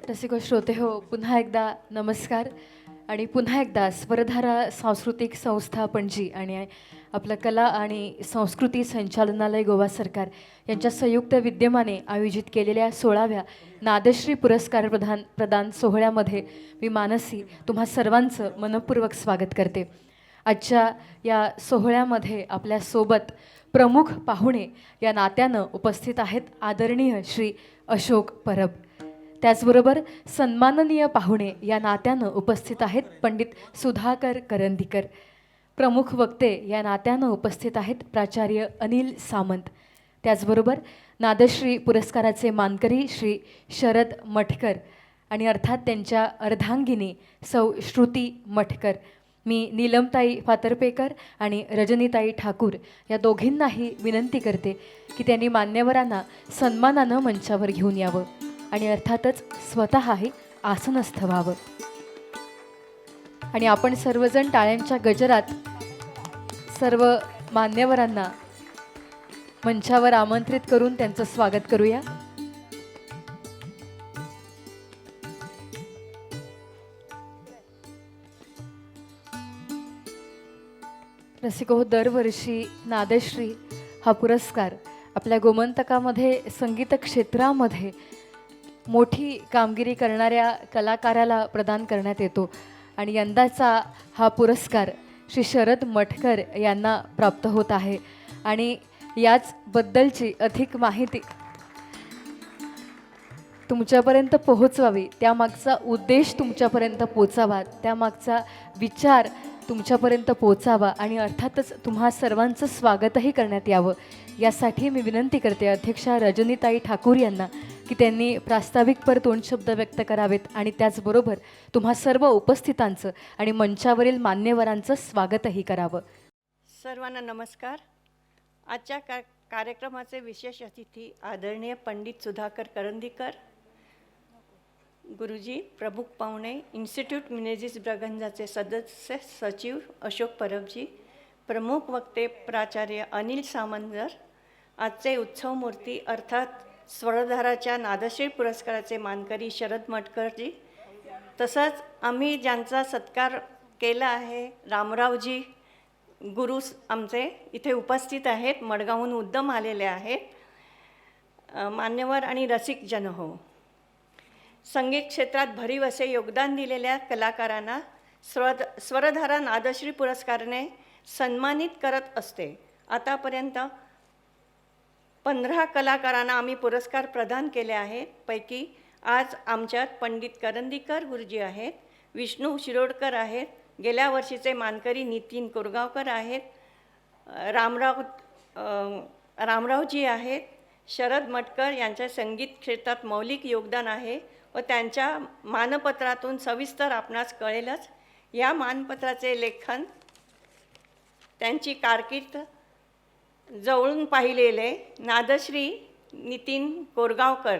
रसिक श्रोते हो, पुन्हा एकदा नमस्कार आणि पुन्हा एकदा स्वरधारा सांस्कृतिक संस्था पणजी आणि आपलं कला आणि संस्कृती संचालनालय गोवा सरकार यांच्या संयुक्त विद्यमाने आयोजित केलेल्या 16व्या नादश्री पुरस्कार प्रदान सोहळ्यामध्ये मी मानसी तुम्हा सर्वांचं मनपूर्वक स्वागत करते. आजच्या या सोहळ्यामध्ये आपल्यासोबत प्रमुख पाहुणे या नात्यानं उपस्थित आहेत आदरणीय श्री अशोक परब. त्याचबरोबर सन्माननीय पाहुणे या नात्यानं उपस्थित आहेत पंडित सुधाकर करंदीकर. प्रमुख वक्ते या नात्यानं उपस्थित आहेत प्राचार्य अनिल सामंत. त्याचबरोबर नादश्री पुरस्काराचे मानकरी श्री शरद मठकर आणि अर्थात त्यांच्या अर्धांगिनी सौ श्रुती मठकर. मी नीलमताई फातर्पेकर आणि रजनीताई ठाकूर या दोघींनाही विनंती करते की त्यांनी मान्यवरांना सन्मानानं मंचावर घेऊन यावं आणि अर्थातच स्वतःही आसनस्थ व्हावं. आणि आपण सर्वजण टाळ्यांच्या गजरात सर्व मान्यवरांना मंचावर आमंत्रित करून त्यांचं स्वागत करूया. रसिको, दरवर्षी नादश्री हा पुरस्कार आपल्या गोमंतकामध्ये संगीत क्षेत्रामध्ये मोठी कामगिरी करणाऱ्या कलाकाराला प्रदान करण्यात येतो आणि यंदाचा हा पुरस्कार श्री शरद मठकर यांना प्राप्त होत आहे. आणि याचबद्दलची अधिक माहिती तुमच्यापर्यंत पोहोचवावी, त्यामागचा उद्देश तुमच्यापर्यंत पोचावा, त्यामागचा विचार तुमच्यापर्यंत पोचावा आणि अर्थातच तुम्हा सर्वांचं स्वागतही करण्यात यावं यासाठी मी विनंती करते अध्यक्षा रजनीताई ठाकूर यांना की त्यांनी प्रास्ताविकपर 2 शब्द व्यक्त करावेत आणि त्याचबरोबर तुम्हा सर्व उपस्थितांचं आणि मंचावरील मान्यवरांचं स्वागतही करावं. सर्वांना नमस्कार. आजच्या कार्यक्रमाचे विशेष अतिथी आदरणीय पंडित सुधाकर करंदीकर, गुरुजी, प्रमुख पाहुणे इन्स्टिट्यूट मिनेजिस ब्रगंजाचे सदस्य सचिव अशोक परबजी, प्रमुख वक्ते प्राचार्य अनिल सामंत, आजचे उत्सवमूर्ती अर्थात स्वरधाराच्या नादश्री पुरस्काराचे मानकरी शरद मठकरजी, तसंच आम्ही ज्यांचा सत्कार केला आहे रामरावजी गुरु आमचे इथे उपस्थित आहेत, मडगावहून उद्दम आलेले आहेत. मान्यवर आणि रसिक जन हो, संगीत क्षेत्रात भरीव असे योगदान दिलेल्या कलाकारांना स्वरधारा नादश्री पुरस्काराने सन्मानित करत असते. आतापर्यंत 15 कलाकारांना आम्ही पुरस्कार प्रदान केले आहेत. पैकी आज आमच्यात पंडित करंदीकर गुरुजी आहेत, विष्णू शिरोडकर आहेत, गेल्या वर्षीचे मानकरी नितीन कोरगावकर आहेत, रामरावजी आहेत, शरद मठकर यांच्या संगीत क्षेत्रात मौलिक योगदान आहे व त्यांच्या मानपत्रातून सविस्तर आपणास कळेलच. या मानपत्राचे लेखन, त्यांची कारकीर्द जवळून पाहिलेले नादश्री नितीन कोरगावकर,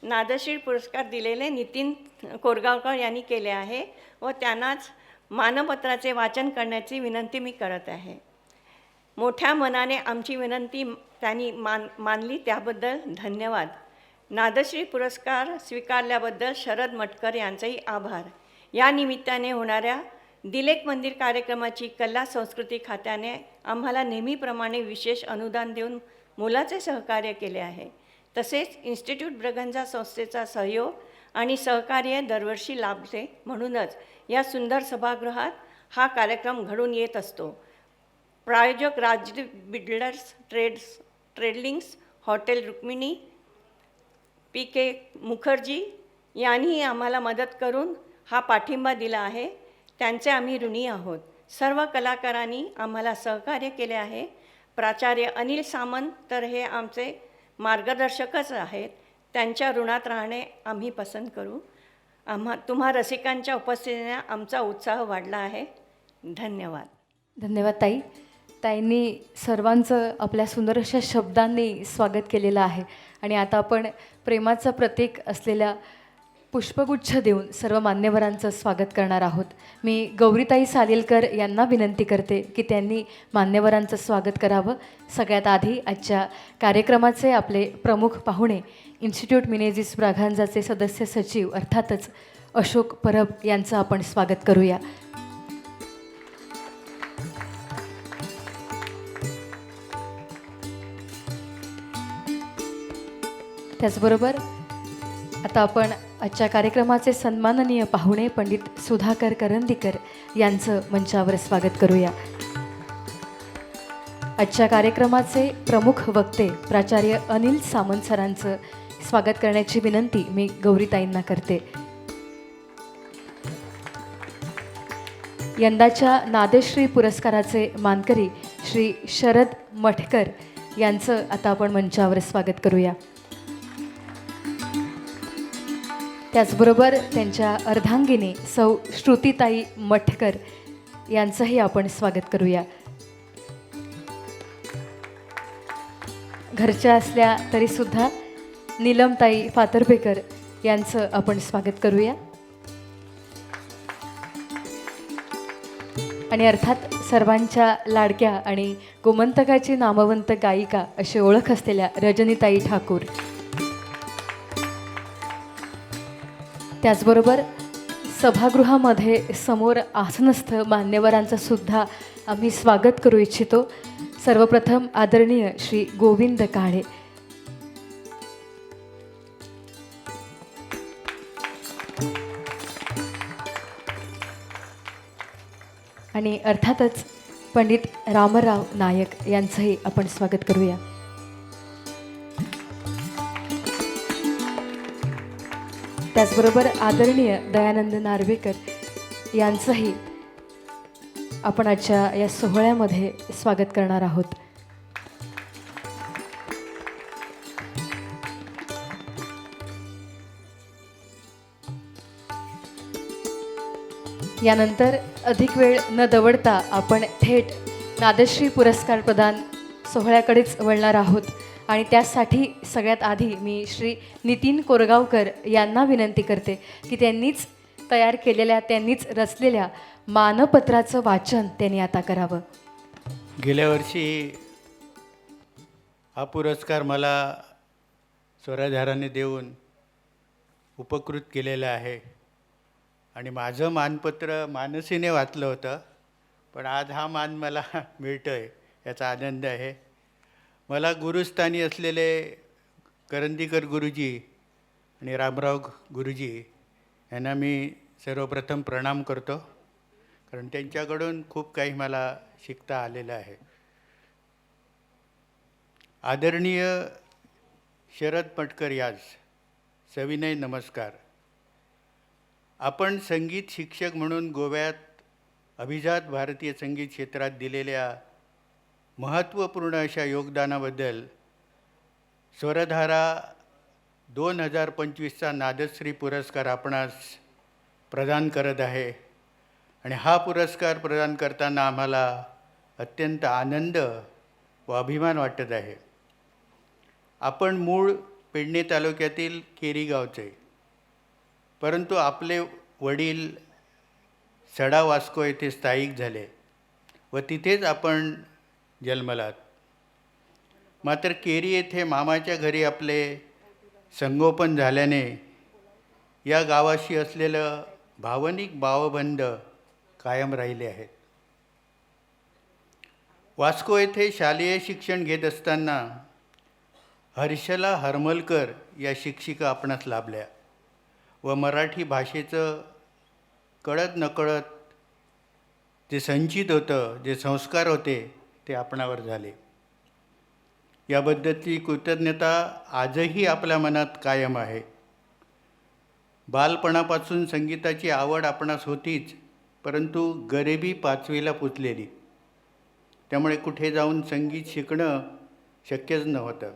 नादश्री पुरस्कार दिलेले नितीन कोरगावकर यांनी केले आहे व त्यांनाच मानपत्राचे वाचन करण्याची विनंती मी करत आहे. मोठ्या मनाने आमची विनंती त्यांनी मानली त्याबद्दल धन्यवाद. नादश्री पुरस्कार स्वीकारल्याबद्दल शरद मठकर यांचेही आभार. या निमित्ताने होणाऱ्या दिलेक मंदिर कार्यक्रमाची कला संस्कृती खात्याने आम्हाला नेहमीप्रमाणे विशेष अनुदान देऊन मोलाचे सहकार्य केले आहे. तसेच इन्स्टिट्यूट ब्रगंजा संस्थेचा सहयोग आणि सहकार्य दरवर्षी लाभते. म्हणूनच या सुंदर सभागृहात हा कार्यक्रम घडून येत असतो. प्रायोजक राज बिल्डर्स ट्रेडलिंग्स, हॉटेल रुक्मिणी, PK मुखर्जी यांनीही आम्हाला मदत करून हा पाठिंबा दिला आहे. त्यांचे आम्ही ऋणी आहोत. सर्व कलाकारांनी आम्हाला सहकार्य केले आहे. प्राचार्य अनिल सामंत तर हे आमचे मार्गदर्शकच आहेत. त्यांच्या ऋणात राहणे आम्ही पसंत करू. तुम्हा रसिकांच्या उपस्थितीने आमचा उत्साह वाढला आहे. धन्यवाद. धन्यवाद ताई. ताईंनी सर्वांचं आपल्या सुंदर अशा शब्दांनी स्वागत केलेलं आहे आणि आता आपण प्रेमाचं प्रतीक असलेल्या पुष्पगुच्छ देऊन सर्व मान्यवरांचं स्वागत करणार आहोत. मी गौरीताई सालेलकर यांना विनंती करते की त्यांनी मान्यवरांचं स्वागत करावं. सगळ्यात आधी आजच्या कार्यक्रमाचे आपले प्रमुख पाहुणे इन्स्टिट्यूट मिनेझिस ब्रागांजाचे सदस्य सचिव अर्थातच अशोक परब यांचं आपण स्वागत करूया. त्याचबरोबर आता आपण आजच्या कार्यक्रमाचे सन्माननीय पाहुणे पंडित सुधाकर करंदीकर यांचं मंचावर स्वागत करूया. आजच्या कार्यक्रमाचे प्रमुख वक्ते प्राचार्य अनिल सामंत सरांचं स्वागत करण्याची विनंती मी गौरीताईंना करते. यंदाच्या नादेश्री पुरस्काराचे मानकरी श्री शरद मठकर यांचं आता आपण मंचावर स्वागत करूया. त्याचबरोबर त्यांच्या अर्धांगिनी सौ श्रुतीताई मठकर यांचंही आपण स्वागत करूया. घरच्या असल्या तरीसुद्धा नीलमताई फातर्पेकर यांचं आपण स्वागत करूया. आणि अर्थात सर्वांच्या लाडक्या आणि गोमंतकाची नामवंत गायिका अशी ओळख असलेल्या रजनीताई ठाकूर. त्याचबरोबर सभागृहामध्ये समोर आसनस्थ मान्यवरांचं सुद्धा आम्ही स्वागत करू इच्छितो. सर्वप्रथम आदरणीय श्री गोविंद काळे, आणि अर्थातच पंडित रामराव नायक यांचंही आपण स्वागत करूया. त्याचबरोबर आदरणीय दयानंद नार्वेकर यांचंही आपण आजच्या या सोहळ्यामध्ये स्वागत करणार आहोत. यानंतर अधिक वेळ न दवडता आपण थेट नादश्री पुरस्कार प्रदान सोहळ्याकडेच वळणार आहोत. आणि त्यासाठी सगळ्यात आधी मी श्री नितीन कोरगावकर यांना विनंती करते की त्यांनीच तयार केलेल्या, त्यांनीच रचलेल्या मानपत्राचं वाचन त्यांनी आता करावं. गेल्या वर्षी हा पुरस्कार मला स्वराधाराने देऊन उपकृत केलेला आहे आणि माझं मानपत्र मानसीने वाचलं होतं, पण आज हा मान मला मिळतो आहे याचा आनंद आहे. मला गुरुस्थानी असलेले करंदीकर गुरुजी आणि रामराव गुरुजी यांना मी सर्वप्रथम प्रणाम करतो, कारण त्यांच्याकडून खूप काही मला शिकता आलेलं आहे. आदरणीय शरद मठकर याज, सविनय नमस्कार. आपण संगीत शिक्षक म्हणून गोव्यात अभिजात भारतीय संगीत क्षेत्रात दिलेल्या महत्त्वपूर्ण अशा योगदानाबद्दल स्वरधारा 2025चा नादश्री पुरस्कार आपणास प्रदान करत आहे. आणि हा पुरस्कार प्रदान करताना आम्हाला अत्यंत आनंद व अभिमान वाटत आहे. आपण मूळ पेडणे तालुक्यातील केरी गावचे, परंतु आपले वडील सडा वास्को येथे स्थायिक झाले व तिथेच आपण जन्मलात. मात्र केरी येथे मामाच्या घरी आपले संगोपन झाल्याने या गावाशी असलेलं भावनिक भावबंध कायम राहिले आहेत. वास्को येथे शालेय शिक्षण घेत असताना हर्षला हरमलकर या शिक्षिका आपणास लाभल्या व मराठी भाषेचं कळत नकळत जे संचित होतं, जे संस्कार होते ते आपणावर झाले. याबद्दलची कृतज्ञता आजही आपल्या मनात कायम आहे. बालपणापासून संगीताची आवड आपणास होतीच, परंतु गरिबी 5वीला पोचलेली, त्यामुळे कुठे जाऊन संगीत शिकणं शक्यच नव्हतं.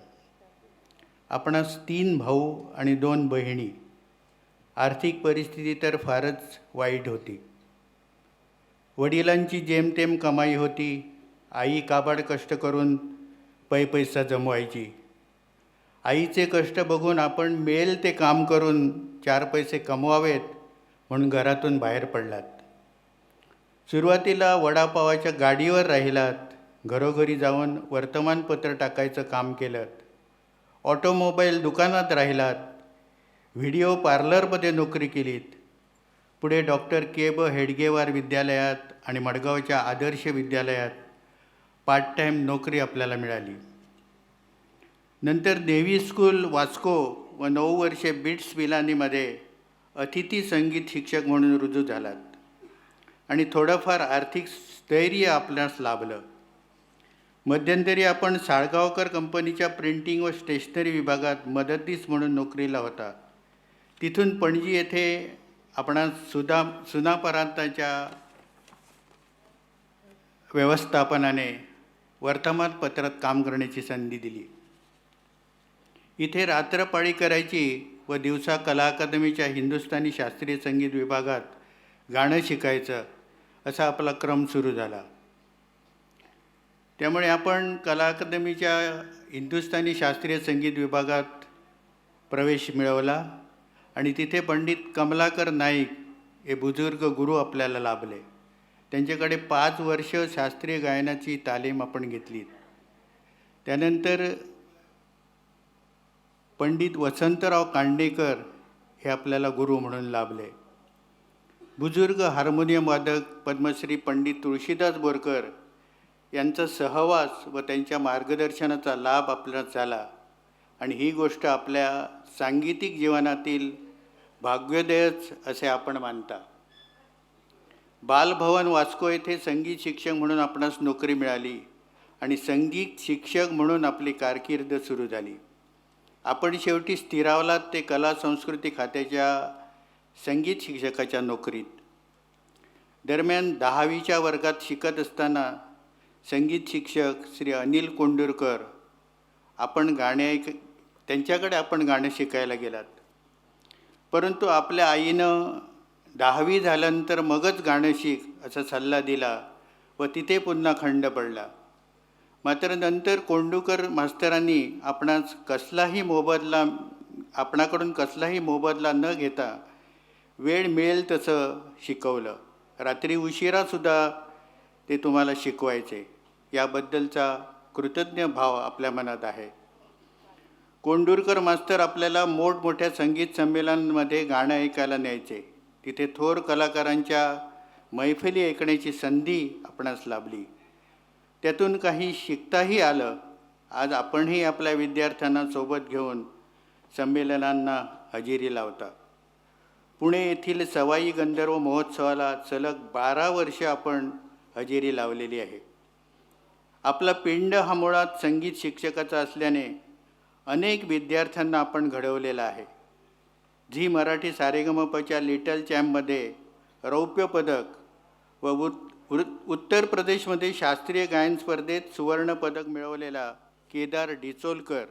आपणास 3 भाऊ आणि 2 बहिणी. आर्थिक परिस्थिती तर फारच वाईट होती. वडिलांची जेमतेम कमाई होती. आई काबाड कष्ट करून पैसा जमवायची. आईचे कष्ट बघून आपण मिळेल ते काम करून चार पैसे कमवावेत म्हणून घरातून बाहेर पडलात. सुरुवातीला वडापावाच्या गाडीवर राहिलात, घरोघरी जाऊन वर्तमानपत्र टाकायचं काम केलं. ऑटोमोबाईल दुकानात राहिलात, व्हिडिओ पार्लरमध्ये नोकरी केलीत. पुढे डॉक्टर के.ब. हेडगेवार विद्यालयात आणि मडगावच्या आदर्श विद्यालयात पार्ट टाईम नोकरी आपल्याला मिळाली. नंतर नेव्ही स्कूल वास्को व 9 वर्षे बिट्स पिलानीमध्ये अतिथी संगीत शिक्षक म्हणून रुजू झालात आणि थोडंफार आर्थिक स्थैर्य आपल्यास लाभलं. मध्यंतरी आपण साळगावकर कंपनीच्या प्रिंटिंग व स्टेशनरी विभागात मदतनीस म्हणून नोकरीला होता. तिथून पणजी येथे आपणास सुनापरांताच्या व्यवस्थापनाने वर्तमानपत्रात काम करण्याची संधी दिली. इथे रात्रपाळी करायची व दिवसा कला अकादमीच्या हिंदुस्थानी शास्त्रीय संगीत विभागात गाणं शिकायचं असा आपला क्रम सुरू झाला. त्यामुळे आपण कला अकादमीच्या हिंदुस्थानी शास्त्रीय संगीत विभागात प्रवेश मिळवला आणि तिथे पंडित कमलाकर नाईक हे बुजुर्ग गुरु आपल्याला लाभले. त्यांच्याकडे 5 वर्ष शास्त्रीय गायनाची तालीम आपण घेतली. त्यानंतर पंडित वसंतराव कांडेकर हे आपल्याला गुरु म्हणून लाभले. बुजुर्ग हार्मोनियम वादक पद्मश्री पंडित तुळशीदास बोरकर यांचा सहवास व त्यांच्या मार्गदर्शनाचा लाभ आपल्याला झाला आणि ही गोष्ट आपल्या सांगीतिक जीवनातील भाग्योदयच असे आपण मानता. बालभवन वास्को येथे संगीत शिक्षक म्हणून आपणास नोकरी मिळाली आणि संगीत शिक्षक म्हणून आपली कारकीर्द सुरू झाली. आपण शेवटी स्थिरावलात ते कला संस्कृती खात्याच्या संगीत शिक्षकाच्या नोकरीत. दरम्यान 10वीच्या वर्गात शिकत असताना संगीत शिक्षक श्री अनिल कोंडूरकर त्यांच्याकडे आपण गाणं शिकायला गेलात. परंतु आपल्या आईनं 10वी झाल्यानंतर मगच गाणं शिक असा सल्ला दिला व तिथे पुन्हा खंड पडला. मात्र नंतर कोंडूकर मास्तरांनी आपणाकडून कसलाही मोबदला न घेता वेळ मिळेल तसं शिकवलं. रात्री उशिरासुद्धा ते तुम्हाला शिकवायचे. याबद्दलचा कृतज्ञ भाव आपल्या मनात आहे. कोंडूरकर मास्तर आपल्याला मोठमोठ्या संगीत संमेलनांमध्ये गाणं ऐकायला न्यायचे. तिथे थोर कलाकारांच्या मैफिली ऐकण्याची संधी आपणास लाभली. त्यातून काही शिकताही आलं. आज आपणही आपल्या विद्यार्थ्यांना सोबत घेऊन संमेलनांना हजेरी लावता. पुणे येथील सवाई गंधर्व महोत्सवाला सलग 12 वर्ष आपण हजेरी लावलेली आहे. आपला पिंड हा मुळात संगीत शिक्षकाचा असल्याने अनेक विद्यार्थ्यांना आपण घडवलेला आहे. झी मराठी सारेगमपच्या लिटल चॅम्पमध्ये रौप्य पदक व उत्तर प्रदेशमध्ये शास्त्रीय गायन स्पर्धेत सुवर्ण पदक मिळवलेला केदार डिचोलकर,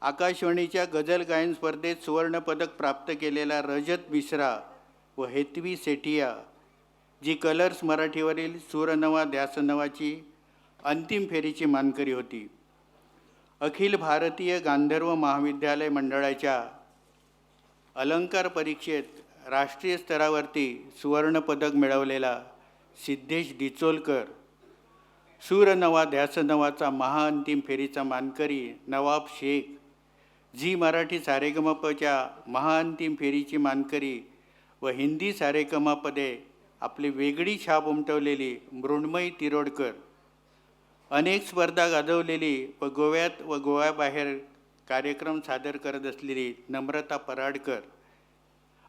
आकाशवाणीच्या गझल गायन स्पर्धेत सुवर्ण पदक प्राप्त केलेला रजत मिश्रा व हेतवी सेठिया, जी कलर्स मराठीवरील सूरनवा ध्यासनवाची अंतिम फेरीची मानकरी होती. अखिल भारतीय गांधर्व महाविद्यालय मंडळाच्या अलंकार परीक्षेत राष्ट्रीय स्तरावरती सुवर्णपदक मिळवलेला सिद्धेश डिचोलकर, सूरनवा ध्यासनवाचा महाअंतिम फेरीचा मानकरी नवाब शेख, झी मराठी सारेगमपच्या महाअंतिम फेरीची मानकरी व हिंदी सारेगमपमध्ये आपली वेगळी छाप उमटवलेली मृण्मयी तिरोडकर, अनेक स्पर्धा गाजवलेली व गोव्यात व गोव्याबाहेर कार्यक्रम सादर करत असलेली नम्रता पराडकर,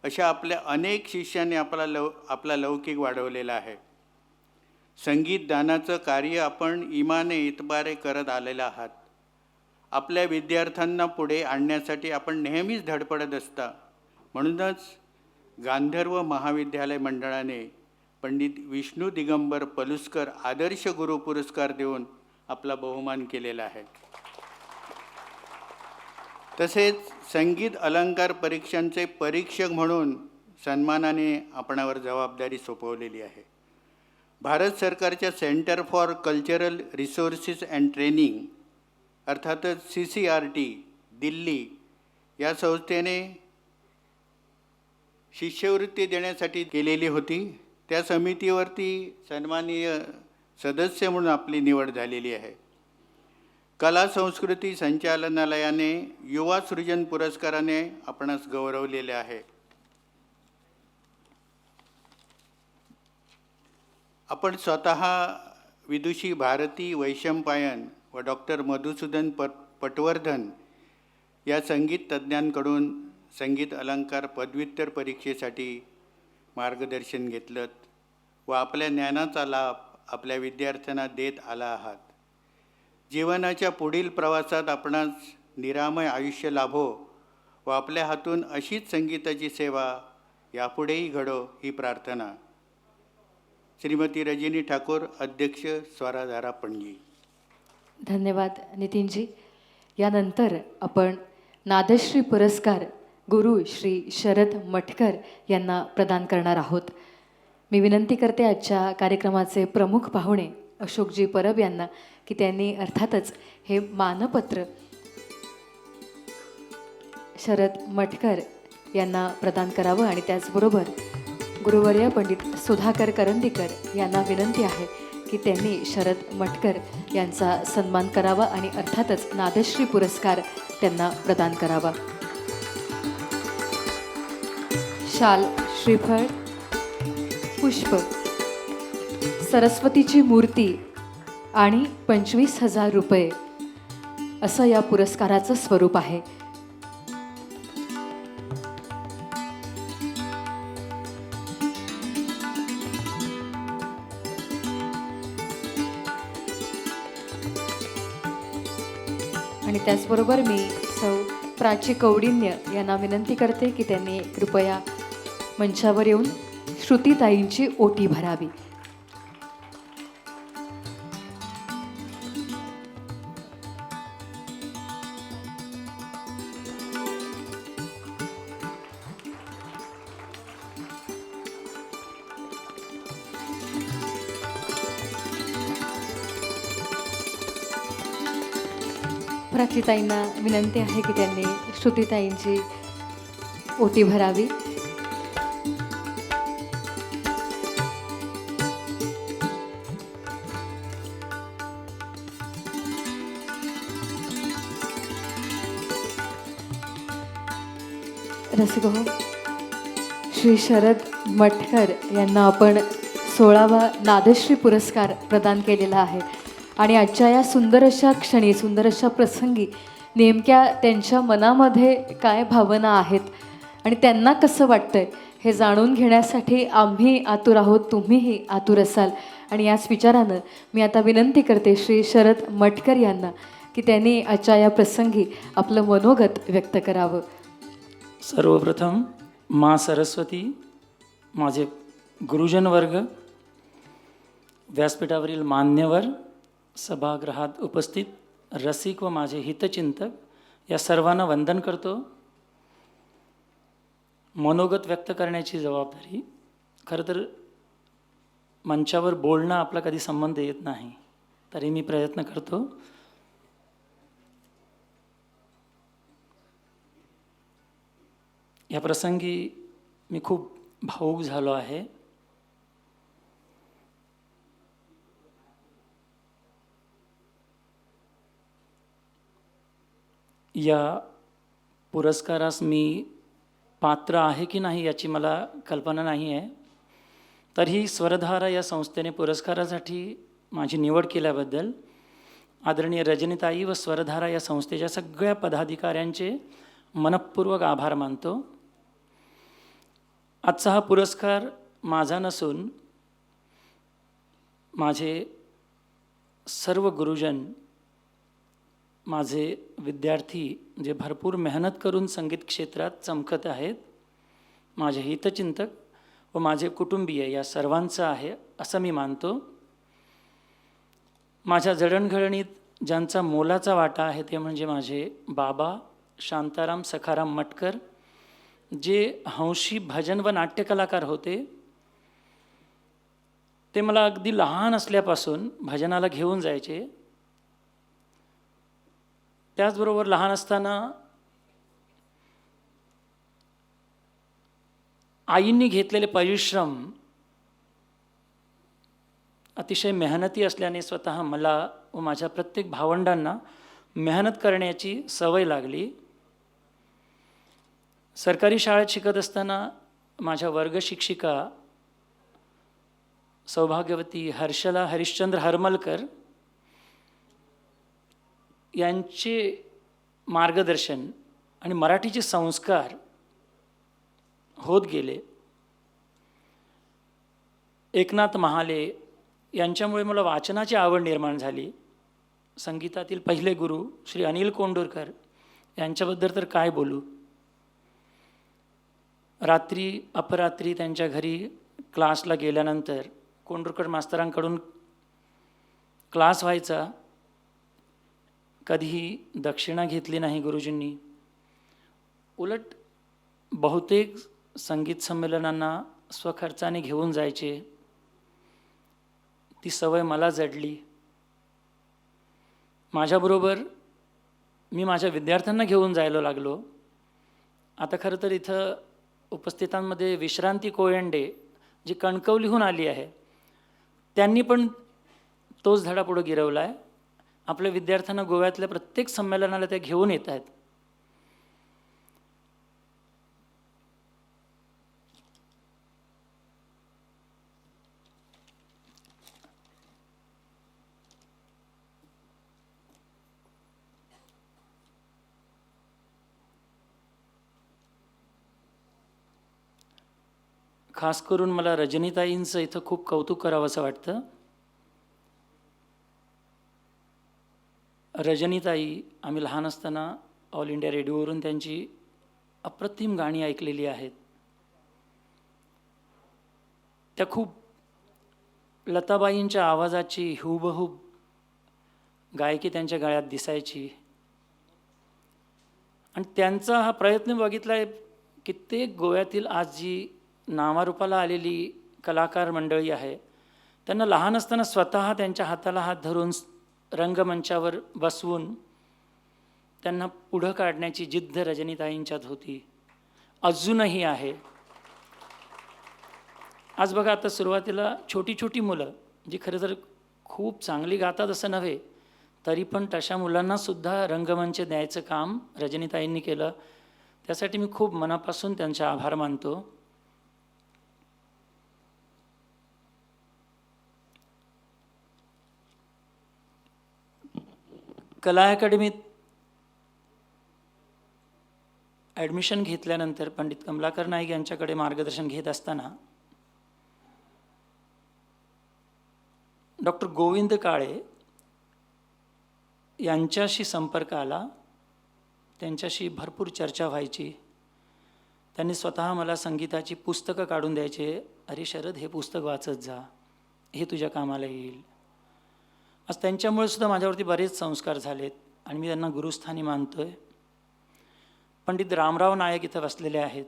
अशा आपल्या अनेक शिष्यांनी आपला लौकिक वाढवलेला आहे. संगीतदानाचं कार्य आपण इमाने इतबारे करत आलेला आहात. आपल्या विद्यार्थ्यांना पुढे आणण्यासाठी आपण नेहमीच धडपडत असता. म्हणूनच गांधर्व महाविद्यालय मंडळाने पंडित विष्णू दिगंबर पलुस्कर आदर्श गुरु पुरस्कार देऊन आपला बहुमान केलेला आहे. तसेच संगीत अलंकार परीक्षांचे परीक्षक म्हणून सन्मानाने आपणावर जबाबदारी सोपवलेली आहे. भारत सरकारच्या centre for cultural resources and training अर्थातच CCRT दिल्ली या संस्थेने शिष्यवृत्ती देण्यासाठी केलेली होती. त्या समितीवरती सन्माननीय सदस्य म्हणून आपली निवड झालेली आहे. कला संस्कृती संचालनालयाने युवा सृजन पुरस्काराने आपणास गौरवलेले आहे. आपण स्वतः विदुषी भारती वैशंपायन व डॉक्टर मधुसूदन पटवर्धन या संगीत तज्ज्ञांकडून संगीत अलंकार पदव्युत्तर परीक्षेसाठी मार्गदर्शन घेतलं व आपल्या ज्ञानाचा लाभ आपल्या विद्यार्थ्यांना देत आला आहात. जीवनाच्या पुढील प्रवासात आपणास निरामय आयुष्य लाभो व आपल्या हातून अशीच संगीताची सेवा यापुढेही घडो ही प्रार्थना. श्रीमती रजनी ठाकूर, अध्यक्ष, स्वराधारा पणजी. धन्यवाद नितीनजी. यानंतर आपण नादश्री पुरस्कार गुरु श्री शरद मटकर यांना प्रदान करणार आहोत. मी विनंती करते आजच्या कार्यक्रमाचे प्रमुख पाहुणे अशोकजी परब यांना की त्यांनी अर्थातच हे मानपत्र शरद मटकर यांना प्रदान करावं आणि त्याचबरोबर गुरुवर्य पंडित सुधाकर करंदीकर यांना विनंती आहे की त्यांनी शरद मटकर यांचा सन्मान करावा आणि अर्थातच नादश्री पुरस्कार त्यांना प्रदान करावा. शाल, श्रीफळ, पुष्प, सरस्वतीची मूर्ती आणि 25,000 रुपये असं या पुरस्काराचं स्वरूप आहे. आणि त्याचबरोबर मी सौ प्राची कौडिन्य यांना विनंती करते की त्यांनी कृपया मंचावर येऊन श्रुतीताईंची ओटी भरावी. प्राचीताईंना विनंती आहे की त्यांनी श्रुतीताईंची ओटी भरावी. रसिको, श्री शरद मटकर यांना आपण 16वा नादश्री पुरस्कार प्रदान केलेला आहे आणि आजच्या या सुंदर अशा क्षणी, सुंदर अशा प्रसंगी नेमक्या त्यांच्या मनामध्ये काय भावना आहेत आणि त्यांना कसं वाटतंय हे जाणून घेण्यासाठी आम्ही आतुर आहोत, तुम्हीही आतुर असाल. आणि याच विचारानं मी आता विनंती करते श्री शरद मटकर यांना की त्यांनी आजच्या या प्रसंगी आपलं मनोगत व्यक्त करावं. सर्वप्रथम माँ सरस्वती, माझे गुरुजन वर्ग, व्यासपीठावरील मान्यवर, सभागृहात उपस्थित रसिक व माझे हितचिंतक या सर्वांना वंदन करतो. मनोगत व्यक्त करण्याची जबाबदारी, खरं तर मंचावर बोलणं आपला कधी संबंध येत नाही, तरी मी प्रयत्न करतो. या प्रसंगी मी खूप भावूक झालो आहे. या पुरस्कारास मी पात्र आहे की नाही याची मला कल्पना नाही आहे. तरीही स्वरधारा या संस्थेने पुरस्कारासाठी माझी निवड केल्याबद्दल आदरणीय रजनीताई व स्वरधारा या संस्थेच्या सगळ्या पदाधिकाऱ्यांचे मनःपूर्वक आभार मानतो. आजचा हा पुरस्कार माझा नसून माझे सर्व गुरुजन, माझे विद्यार्थी जे भरपूर मेहनत करून संगीत क्षेत्रात चमकत आहेत, माझे हितचिंतक व माझे कुटुंबीय या सर्वांचं आहे असं मी मानतो. माझ्या जडणघडणीत ज्यांचा मोलाचा वाटा आहे ते म्हणजे माझे बाबा शांताराम सखाराम मटकर, जे हंशी भजन व नाट्यकलाकार होते. ते मला अगदी लहान असल्यापासून भजनाला घेऊन जायचे. त्याचबरोबर लहान असताना आईंनी घेतलेले परिश्रम अतिशय मेहनती असल्याने स्वतः मला व माझ्या प्रत्येक भावंडांना मेहनत करण्याची सवय लागली. सरकारी शाळेत शिकत असताना माझ्या वर्ग शिक्षिका सौभाग्यवती हर्षला हरिश्चंद्र हरमलकर यांचे मार्गदर्शन आणि मराठीचे संस्कार होत गेले. एकनाथ महाले यांच्यामुळे मला वाचनाची आवड निर्माण झाली. संगीतातील पहिले गुरु श्री अनिल कोंडूरकर यांच्याबद्दल तर काय बोलू. रात्री अपरात्री त्यांच्या घरी क्लासला गेल्यानंतर कोंडूरकर मास्तरांकडून क्लास व्हायचा. कधीही दक्षिणा घेतली नाही गुरुजींनी. उलट बहुतेक संगीत संमेलनांना स्वखर्चाने घेऊन जायचे. ती सवय मला जडली. माझ्याबरोबर मी माझ्या विद्यार्थ्यांना घेऊन जायला लागलो. आता खरं तर इथं उपस्थितांमध्ये विश्रांती कोयंडे जी कणकवलीहून आली आहे, त्यांनी पण तोच धडा पुढं गिरवला आहे. आपल्या विद्यार्थ्यांना गोव्यातल्या प्रत्येक संमेलनाला ते घेऊन येत आहेत. खास करून मला रजनीताईंचं इथं खूप कौतुक करावं असं वाटतं. रजनीताई, आम्ही लहान असताना ऑल इंडिया रेडिओवरून त्यांची अप्रतिम गाणी ऐकलेली आहेत. त्या खूप लताबाईंच्या आवाजाची हुबहूब गायकी त्यांच्या गळ्यात दिसायची. आणि त्यांचा हा प्रयत्न बघितला आहे. कित्येक गोव्यातील आज जी नावारूपाला आलेली कलाकार मंडळी आहे, त्यांना लहान असताना स्वतः त्यांच्या हाताला हात धरून रंगमंचावर बसवून त्यांना पुढं काढण्याची जिद्द रजनीताईंच्यात होती, अजूनही आहे. आज बघा, आता सुरुवातीला छोटी छोटी मुलं जी खरं तर खूप चांगली गातात असं नव्हे, तरी पण तशा मुलांनासुद्धा रंगमंच द्यायचं काम रजनीताईंनी केलं. त्यासाठी मी खूप मनापासून त्यांचे आभार मानतो. कला अकॅडमीत ॲडमिशन घेतल्यानंतर पंडित कमलाकर नाईक यांच्याकडे मार्गदर्शन घेत असताना डॉक्टर गोविंद काळे यांच्याशी संपर्क आला. त्यांच्याशी भरपूर चर्चा व्हायची. त्यांनी स्वतः मला संगीताची पुस्तकं काढून द्यायचे. अरे शरद, हे पुस्तक वाचत जा, हे तुझ्या कामाला येईल. आज त्यांच्यामुळे सुद्धा माझ्यावरती बरेच संस्कार झालेत आणि मी त्यांना गुरुस्थानी मानतोय. पंडित रामराव नायक इथं बसलेले आहेत.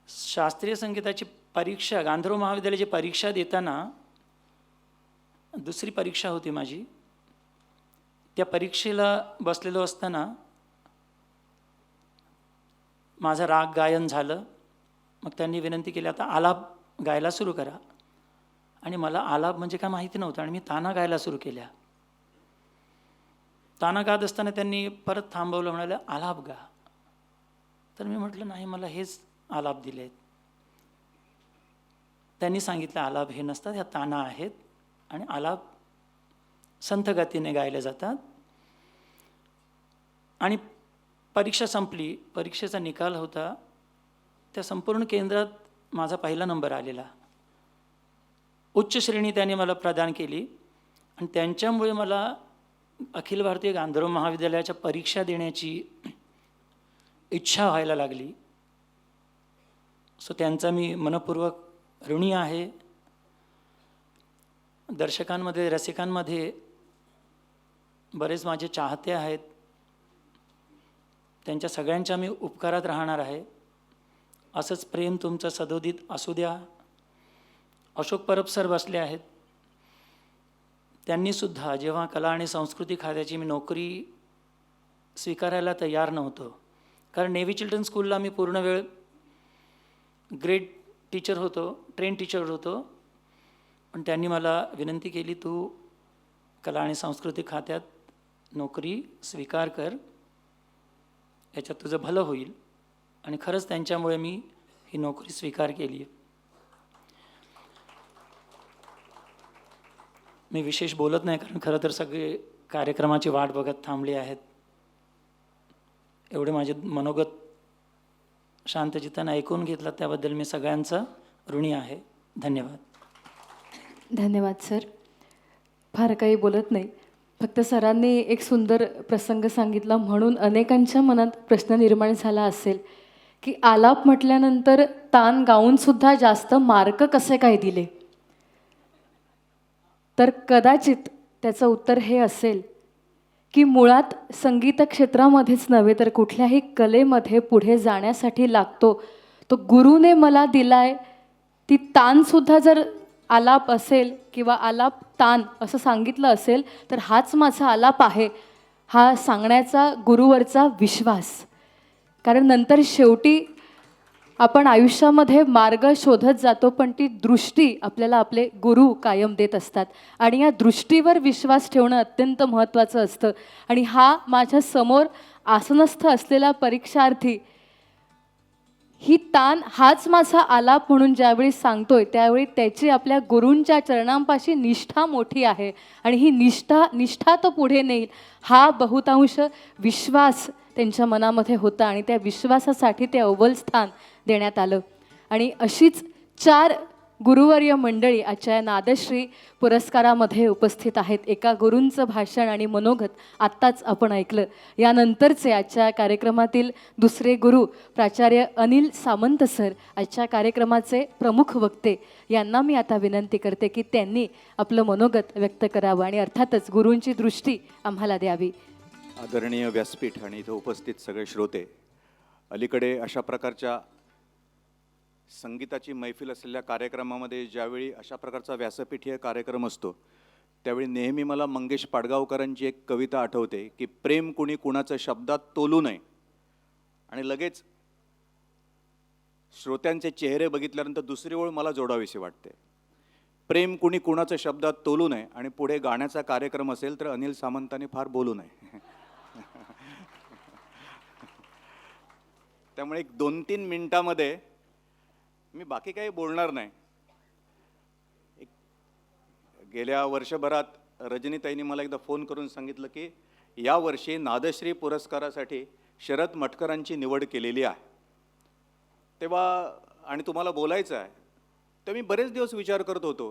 शास्त्रीय संगीताची परीक्षा, गांधर्व महाविद्यालयाची परीक्षा देताना दुसरी परीक्षा होती माझी. त्या परीक्षेला बसलेलो असताना माझं राग गायन झालं. मग त्यांनी विनंती केली, आता आलाप गायला सुरू करा. आणि मला आलाप म्हणजे काय माहिती नव्हतं आणि मी ताना गायला सुरू केल्या. ताना गात असताना त्यांनी परत थांबवलं, म्हणाले आलाप गा. तर मी म्हटलं नाही, मला हेच आलाप दिलेत. त्यांनी सांगितलं आलाप हे नसतात, ह्या ताना आहेत आणि आलाप संथ गतीने गायले जातात. आणि परीक्षा संपली. परीक्षेचा निकाल होता. त्या संपूर्ण केंद्रात माझा पहिला नंबर आलेला. उच्च श्रेणी त्यांनी मला प्रदान केली आणि त्यांच्यामुळे मला अखिल भारतीय गांधर्व महाविद्यालयाच्या परीक्षा देण्याची इच्छा व्हायला लागली. सो त्यांचा मी मनपूर्वक ऋणी आहे. दर्शकांमध्ये, रसिकांमध्ये बरेच माझे चाहते आहेत. त्यांच्या सगळ्यांच्या मी उपकारात राहणार आहे. असंच प्रेम तुमचं सदोदित असू द्या. अशोक परब सर बसले आहेत. त्यांनीसुद्धा जेव्हा कला आणि संस्कृती खात्याची मी नोकरी स्वीकारायला तयार नव्हतो, कारण नेव्ही चिल्ड्रन स्कूलला मी पूर्ण वेळ ग्रेट टीचर होतो, ट्रेन टीचर होतो, पण त्यांनी मला विनंती केली, तू कला आणि सांस्कृतिक खात्यात नोकरी स्वीकार कर, याच्यात तुझं भलं होईल. आणि खरंच त्यांच्यामुळे मी ही नोकरी स्वीकार केली आहे. मी विशेष बोलत नाही, कारण खरं तर सगळे कार्यक्रमाची वाट बघत थांबले आहेत. एवढे माझे मनोगत शांतचित्ताने ऐकून घेतलं त्याबद्दल मी सगळ्यांचा ऋणी आहे. धन्यवाद. धन्यवाद सर. फार काही बोलत नाही, फक्त सरांनी एक सुंदर प्रसंग सांगितला म्हणून अनेकांच्या मनात प्रश्न निर्माण झाला असेल की आलाप म्हटल्यानंतर तान गाऊनसुद्धा जास्त मार्क कसे काय दिले. तर कदाचित त्याचं उत्तर हे असेल की मुळात संगीत क्षेत्रामध्येच नव्हे तर कुठल्याही कलेमध्ये पुढे जाण्यासाठी लागतो तो गुरुने मला दिलाय ती तानसुद्धा जर आलाप असेल किंवा आलाप तान असं सांगितलं असेल तर हाच माझा आलाप आहे, हा सांगण्याचा गुरुवरचा विश्वास. कारण नंतर शेवटी आपण आयुष्यामध्ये मार्ग शोधत जातो, पण ती दृष्टी आपल्याला आपले गुरु कायम देत असतात आणि या दृष्टीवर विश्वास ठेवणं अत्यंत महत्त्वाचं असतं. आणि हा माझ्या समोर आसनस्थ असलेला परीक्षार्थी ही तान हाच माझा आलाप म्हणून ज्यावेळी सांगतोय त्यावेळी त्याची आपल्या गुरूंच्या चरणांपाशी निष्ठा मोठी आहे आणि ही निष्ठा तो पुढे नेईल हा बहुतांश विश्वास त्यांच्या मनामध्ये होता आणि त्या विश्वासासाठी ते अव्वल स्थान देण्यात आलं. आणि अशीच 4 गुरुवर्य मंडळी आजच्या नादश्री पुरस्कारामध्ये उपस्थित आहेत. एका गुरूंचं भाषण आणि मनोगत आत्ताच आपण ऐकलं. यानंतरचे आजच्या कार्यक्रमातील दुसरे गुरु प्राचार्य अनिल सामंत सर, आजच्या कार्यक्रमाचे प्रमुख वक्ते, यांना मी आता विनंती करते की त्यांनी आपलं मनोगत व्यक्त करावं आणि अर्थातच गुरूंची दृष्टी आम्हाला द्यावी. आदरणीय व्यासपीठ आणि इथं उपस्थित सगळे श्रोते, अलीकडे अशा प्रकारच्या संगीताची मैफिल असलेल्या कार्यक्रमामध्ये ज्यावेळी अशा प्रकारचा व्यासपीठीय कार्यक्रम असतो त्यावेळी नेहमी मला मंगेश पाडगावकरांची एक कविता आठवते की प्रेम कुणी कुणाचं शब्दात तोलू नये. आणि लगेच श्रोत्यांचे चेहरे बघितल्यानंतर दुसरी ओळ मला जोडावीशी वाटते. प्रेम कुणी कुणाचं शब्दात तोलू नये आणि पुढे गाण्याचा कार्यक्रम असेल तर अनिल सामंतांनी फार बोलू नये. त्यामुळे एक 2-3 मिनिटामध्ये मी बाकी काही बोलणार नाही. गेल्या वर्षभरात रजनीताईंनी मला एकदा फोन करून सांगितलं की यावर्षी नादश्री पुरस्कारासाठी शरद मटकरांची निवड केलेली आहे. तेव्हा आणि तुम्हाला बोलायचं आहे तर मी बरेच दिवस विचार करत होतो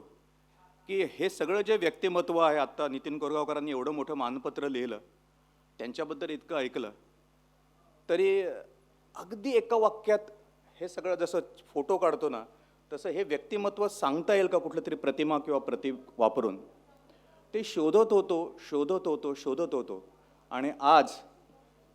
की हे सगळं जे व्यक्तिमत्व आहे, आत्ता नितीन कोरगावकरांनी एवढं मोठं मानपत्र लिहिलं, त्यांच्याबद्दल इतकं ऐकलं, तरी अगदी एका वाक्यात हे सगळं जसं फोटो काढतो ना तसं हे व्यक्तिमत्व सांगता येईल का कुठलं तरी प्रतिमा किंवा प्रतीक वापरून. ते शोधत होतो आणि आज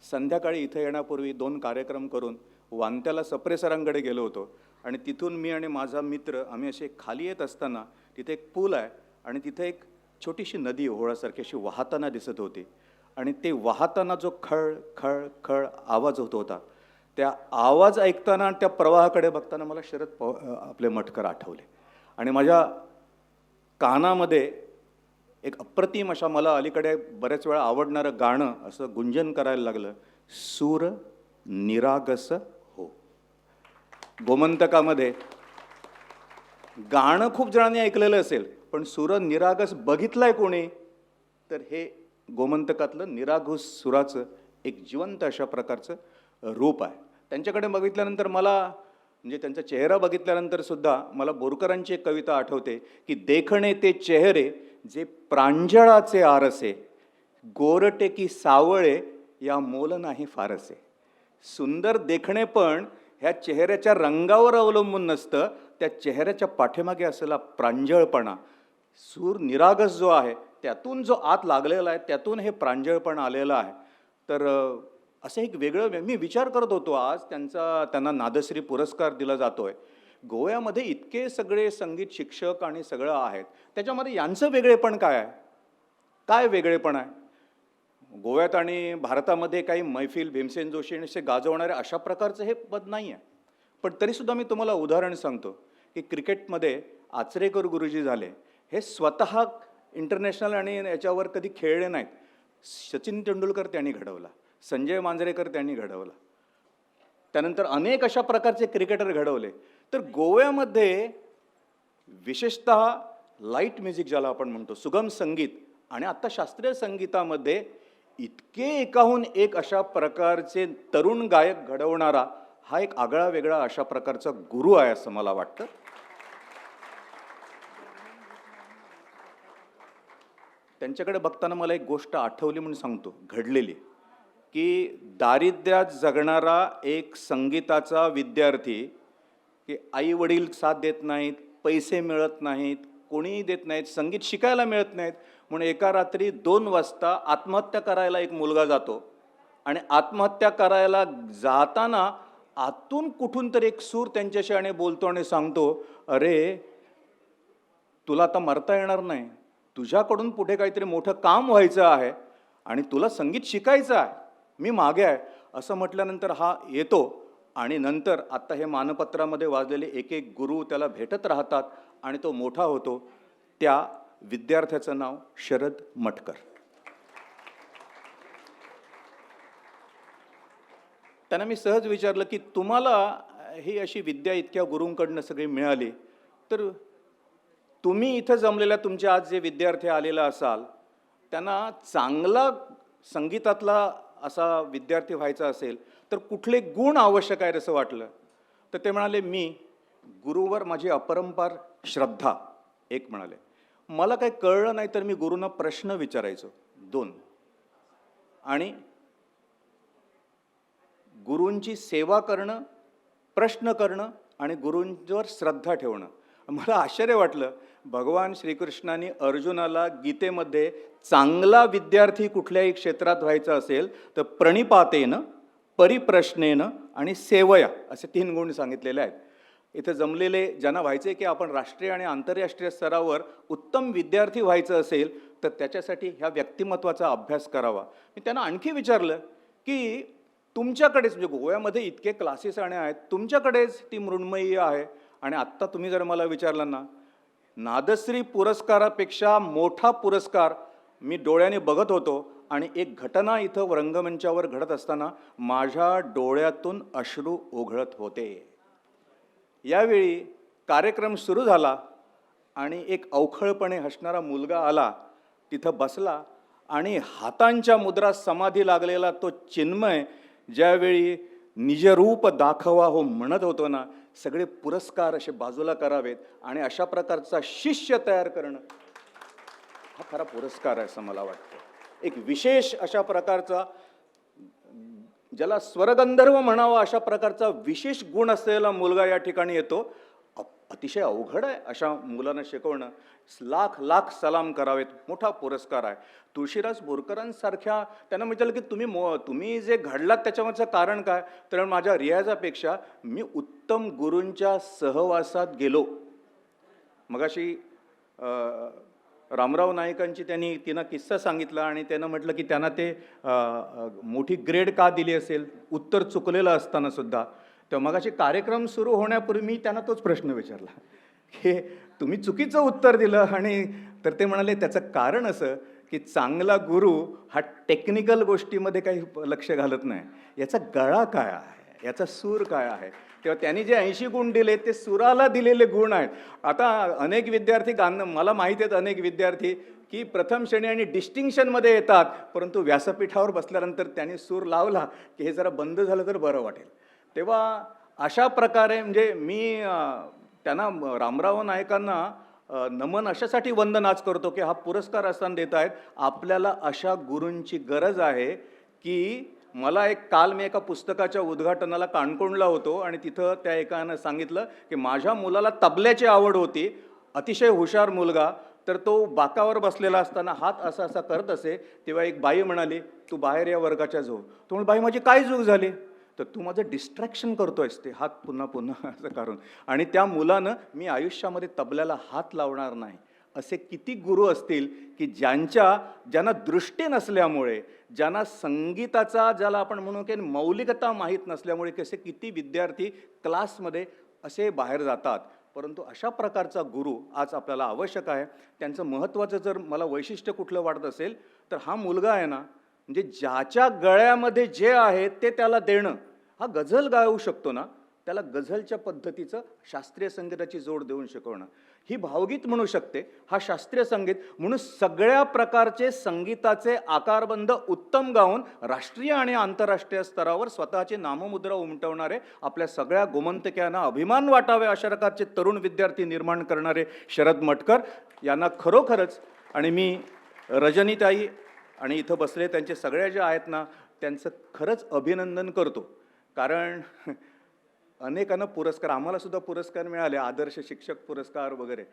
संध्याकाळी इथं येण्यापूर्वी 2 कार्यक्रम करून वांत्याला सप्रे सरांकडे गेलो होतो आणि तिथून मी आणि माझा मित्र आम्ही असे खाली येत असताना तिथे एक पूल आहे आणि तिथे एक छोटीशी नदी ओढ्यासारखी अशी वाहताना दिसत होती आणि ते वाहताना जो खळ खळ खळ आवाज होत होता त्या आवाज ऐकताना आणि त्या प्रवाहाकडे बघताना मला शरद आपले मटकर आठवले आणि माझ्या कानामध्ये एक अप्रतिम अशा मला अलीकडे बऱ्याच वेळा आवडणारं गाणं असं गुंजन करायला लागलं, सूर निरागस हो. गोमंतकामध्ये गाणं खूप जणांनी ऐकलेलं असेल पण सूर निरागस बघितलंय कोणी तर हे गोमंतकातलं निरागस सुराचं एक जिवंत अशा प्रकारचं रूप आहे. त्यांच्याकडे बघितल्यानंतर मला म्हणजे त्यांचा चेहरा बघितल्यानंतर सुद्धा मला बोरकरांची एक कविता आठवते की देखणे ते चेहरे जे प्रांजळाचे आरसे, गोरटे की सावळे या मोल नाही फारसे. सुंदर देखणे पण ह्या चेहऱ्याच्या रंगावर अवलंबून नसतं, त्या चेहऱ्याच्या पाठीमागे असलेला प्रांजळपणा, सूर निरागस जो आहे त्यातून जो आत लागलेला आहे त्यातून हे प्रांजळपण आलेलं आहे. तर असं एक वेगळं मी विचार करत होतो आज त्यांना नादश्री पुरस्कार दिला जातोय. गोव्यामध्ये इतके सगळे संगीत शिक्षक आणि सगळं आहेत, त्याच्यामध्ये यांचं वेगळेपण काय आहे? काय वेगळेपण आहे? गोव्यात आणि भारतामध्ये काही मैफिल भीमसेन जोशी असे गाजवणारे अशा प्रकारचं हे पद नाही आहे. पण तरीसुद्धा मी तुम्हाला उदाहरण सांगतो की क्रिकेटमध्ये आचरेकर गुरुजी झाले, हे स्वतः इंटरनॅशनल आणि याच्यावर कधी खेळले नाहीत. सचिन तेंडुलकर त्यांनी घडवला, संजय मांजरेकर त्यांनी घडवला, त्यानंतर अनेक अशा प्रकारचे क्रिकेटर घडवले. तर गोव्यामध्ये विशेषतः लाईट म्युझिक ज्याला आपण म्हणतो, सुगम संगीत आणि आत्ता शास्त्रीय संगीतामध्ये इतके एकाहून एक अशा प्रकारचे तरुण गायक घडवणारा हा एक आगळा वेगळा अशा प्रकारचा गुरु आहे असं मला वाटतं. त्यांच्याकडे बघताना मला एक गोष्ट आठवली म्हणून सांगतो, घडलेली, की दारिद्र्यात जगणारा एक संगीताचा विद्यार्थी, की आई वडील साथ देत नाहीत, पैसे मिळत नाहीत, कोणीही देत नाहीत, संगीत शिकायला मिळत नाहीत, म्हणून एका रात्री 2 वाजता आत्महत्या करायला एक मुलगा जातो. आणि आत्महत्या करायला जाताना आतून कुठून तरी एक सूर त्यांच्याशी आणि बोलतो आणि सांगतो, अरे तुला आता मरता येणार नाही, तुझ्याकडून पुढे काहीतरी मोठं काम व्हायचं आहे आणि तुला संगीत शिकायचं आहे, मी मागे आहे, असं म्हटल्यानंतर हा येतो. आणि नंतर आत्ता हे मानपत्रामध्ये वाजलेले एक एक गुरु त्याला भेटत राहतात आणि तो मोठा होतो. त्या विद्यार्थ्याचं नाव शरद मटकर. त्यांना मी सहज विचारलं की तुम्हाला ही अशी विद्या इतक्या गुरूंकडनं सगळी मिळाली, तर तुम्ही इथं जमलेल्या तुमचे आज जे विद्यार्थी आलेला असाल त्यांना चांगला संगीतातला असा विद्यार्थी व्हायचा असेल तर कुठले गुण आवश्यक आहे असं वाटलं. तर ते म्हणाले, मी गुरुवर माझी अपरंपार श्रद्धा, एक म्हणाले, मला काही कळलं नाही तर मी गुरूंना प्रश्न विचारायचो, 2, आणि गुरूंची सेवा करणं, प्रश्न करणं आणि गुरूंवर श्रद्धा ठेवणं. मला आश्चर्य वाटलं, भगवान श्रीकृष्णाने अर्जुनाला गीतेमध्ये चांगला विद्यार्थी कुठल्याही क्षेत्रात व्हायचा असेल तर प्रणिपातेनं, परिप्रश्नेनं आणि सेवया असे 3 गुण सांगितलेले आहेत. इथं जमलेले ज्यांना व्हायचे की आपण राष्ट्रीय आणि आंतरराष्ट्रीय स्तरावर उत्तम विद्यार्थी व्हायचं असेल तर त्याच्यासाठी ह्या व्यक्तिमत्वाचा अभ्यास करावा. मी त्यांना आणखी विचारलं की तुमच्याकडेच, म्हणजे गोव्यामध्ये इतके क्लासेस आणि आहेत, तुमच्याकडेच ती मृण्मयी आहे आणि आत्ता तुम्ही जर मला विचारलं ना, नादश्री पुरस्कारापेक्षा मोठा पुरस्कार मी डोळ्याने बघत होतो आणि एक घटना इथं रंगमंचावर घडत असताना माझ्या डोळ्यातून अश्रू ओघळत होते. यावेळी कार्यक्रम सुरू झाला आणि एक अवखळपणे हसणारा मुलगा आला, तिथं बसला आणि हातांच्या मुद्रा समाधी लागलेला तो चिन्मय ज्यावेळी निजरूप दाखवा हो म्हणत होतो ना, सगळे पुरस्कार असे बाजूला करावेत आणि अशा प्रकारचा शिष्य तयार करणं हा खरा पुरस्कार आहे असं मला वाटतं. एक विशेष अशा प्रकारचा, ज्याला स्वरगंधर्व म्हणावा अशा प्रकारचा विशेष गुण असलेला मुलगा या ठिकाणी येतो. अतिशय अवघड आहे अशा मुलांना शिकवणं. लाख लाख सलाम करावेत, मोठा पुरस्कार आहे. तुळशीदास बोरकरांसारख्या त्यांना म्हटलं की तुम्ही जे घडलात त्याच्यावरचं कारण काय, तर माझ्या रियाजापेक्षा मी उत्तम गुरूंच्या सहवासात गेलो. मगाशी रामराव नाईकांची तिनं किस्सा सांगितला आणि त्यानं म्हटलं की त्यांना ते मोठी ग्रेड का दिली असेल उत्तर चुकलेलं असताना सुद्धा. तेव्हा मगाशी कार्यक्रम सुरू होण्यापूर्वी मी त्यांना तोच प्रश्न विचारला की तुम्ही चुकीचं उत्तर दिलं, आणि तर ते म्हणाले त्याचं कारण असं की चांगला गुरु हा टेक्निकल गोष्टीमध्ये काही लक्ष घालत नाही, याचा गळा काय आहे, याचा सूर काय आहे. तेव्हा त्यांनी जे 80 गुण दिले ते सुराला दिलेले गुण आहेत. आता अनेक विद्यार्थी मला माहिती आहेत अनेक विद्यार्थी की प्रथम श्रेणी आणि डिस्टिंक्शनमध्ये येतात, परंतु व्यासपीठावर बसल्यानंतर त्यांनी सूर लावला की हे जरा बंद झालं तर बरं वाटेल. तेव्हा अशा प्रकारे म्हणजे मी त्यांना रामराव नायकांना नमन अशासाठी वंदन आज करतो की हा पुरस्कार असताना देत आहेत. आपल्याला अशा गुरूंची गरज आहे की मला काल मी एका पुस्तकाच्या उद्घाटनाला काणकोणला होतो आणि तिथं त्या एकानं सांगितलं की माझ्या मुलाला तबल्याची आवड होती, अतिशय हुशार मुलगा, तर तो बाकावर बसलेला असताना हात असा असा करत असे, तेव्हा एक बाई म्हणाली तू बाहेर या वर्गाच्या जाऊ. तो म्हणून बाई माझी काय चूक झाली, तर तू माझं डिस्ट्रॅक्शन करतोयस ते हात पुन्हा पुन्हा असं करून. आणि त्या मुलानं मी आयुष्यामध्ये तबल्याला हात लावणार नाही असे किती गुरु असतील की ज्यांना दृष्टी नसल्यामुळे, ज्यांना संगीताचा ज्याला आपण म्हणू की मौलिकता माहीत नसल्यामुळे कसे किती विद्यार्थी क्लासमध्ये असे बाहेर जातात. परंतु अशा प्रकारचा गुरु आज आपल्याला आवश्यक आहे. त्यांचं महत्त्वाचं जर मला वैशिष्ट्य कुठलं वाटत असेल तर हा मुलगा आहे ना, म्हणजे ज्याच्या गळ्यामध्ये जे आहे ते त्याला देणं. हा गझल गाऊ शकतो ना, त्याला गझलच्या पद्धतीचं शास्त्रीय संगीताची जोड देऊन शिकवणं. ही भावगीत म्हणू शकते, हा शास्त्रीय संगीत म्हणून सगळ्या प्रकारचे संगीताचे आकारबंद उत्तम गाऊन राष्ट्रीय आणि आंतरराष्ट्रीय स्तरावर स्वतःची नाममुद्रा उमटवणारे, आपल्या सगळ्या गोमंतक्यांना अभिमान वाटावे अशा प्रकारचे तरुण विद्यार्थी निर्माण करणारे शरद मटकर यांना खरोखरच, आणि मी रजनीताई आणि इथं बसले त्यांचे सगळे जे आहेत ना, त्यांचं खरंच अभिनंदन करतो. कारण अनेकांना पुरस्कार, आम्हाला सुद्धा पुरस्कार मिळाले, आदर्श शिक्षक पुरस्कार वगैरे.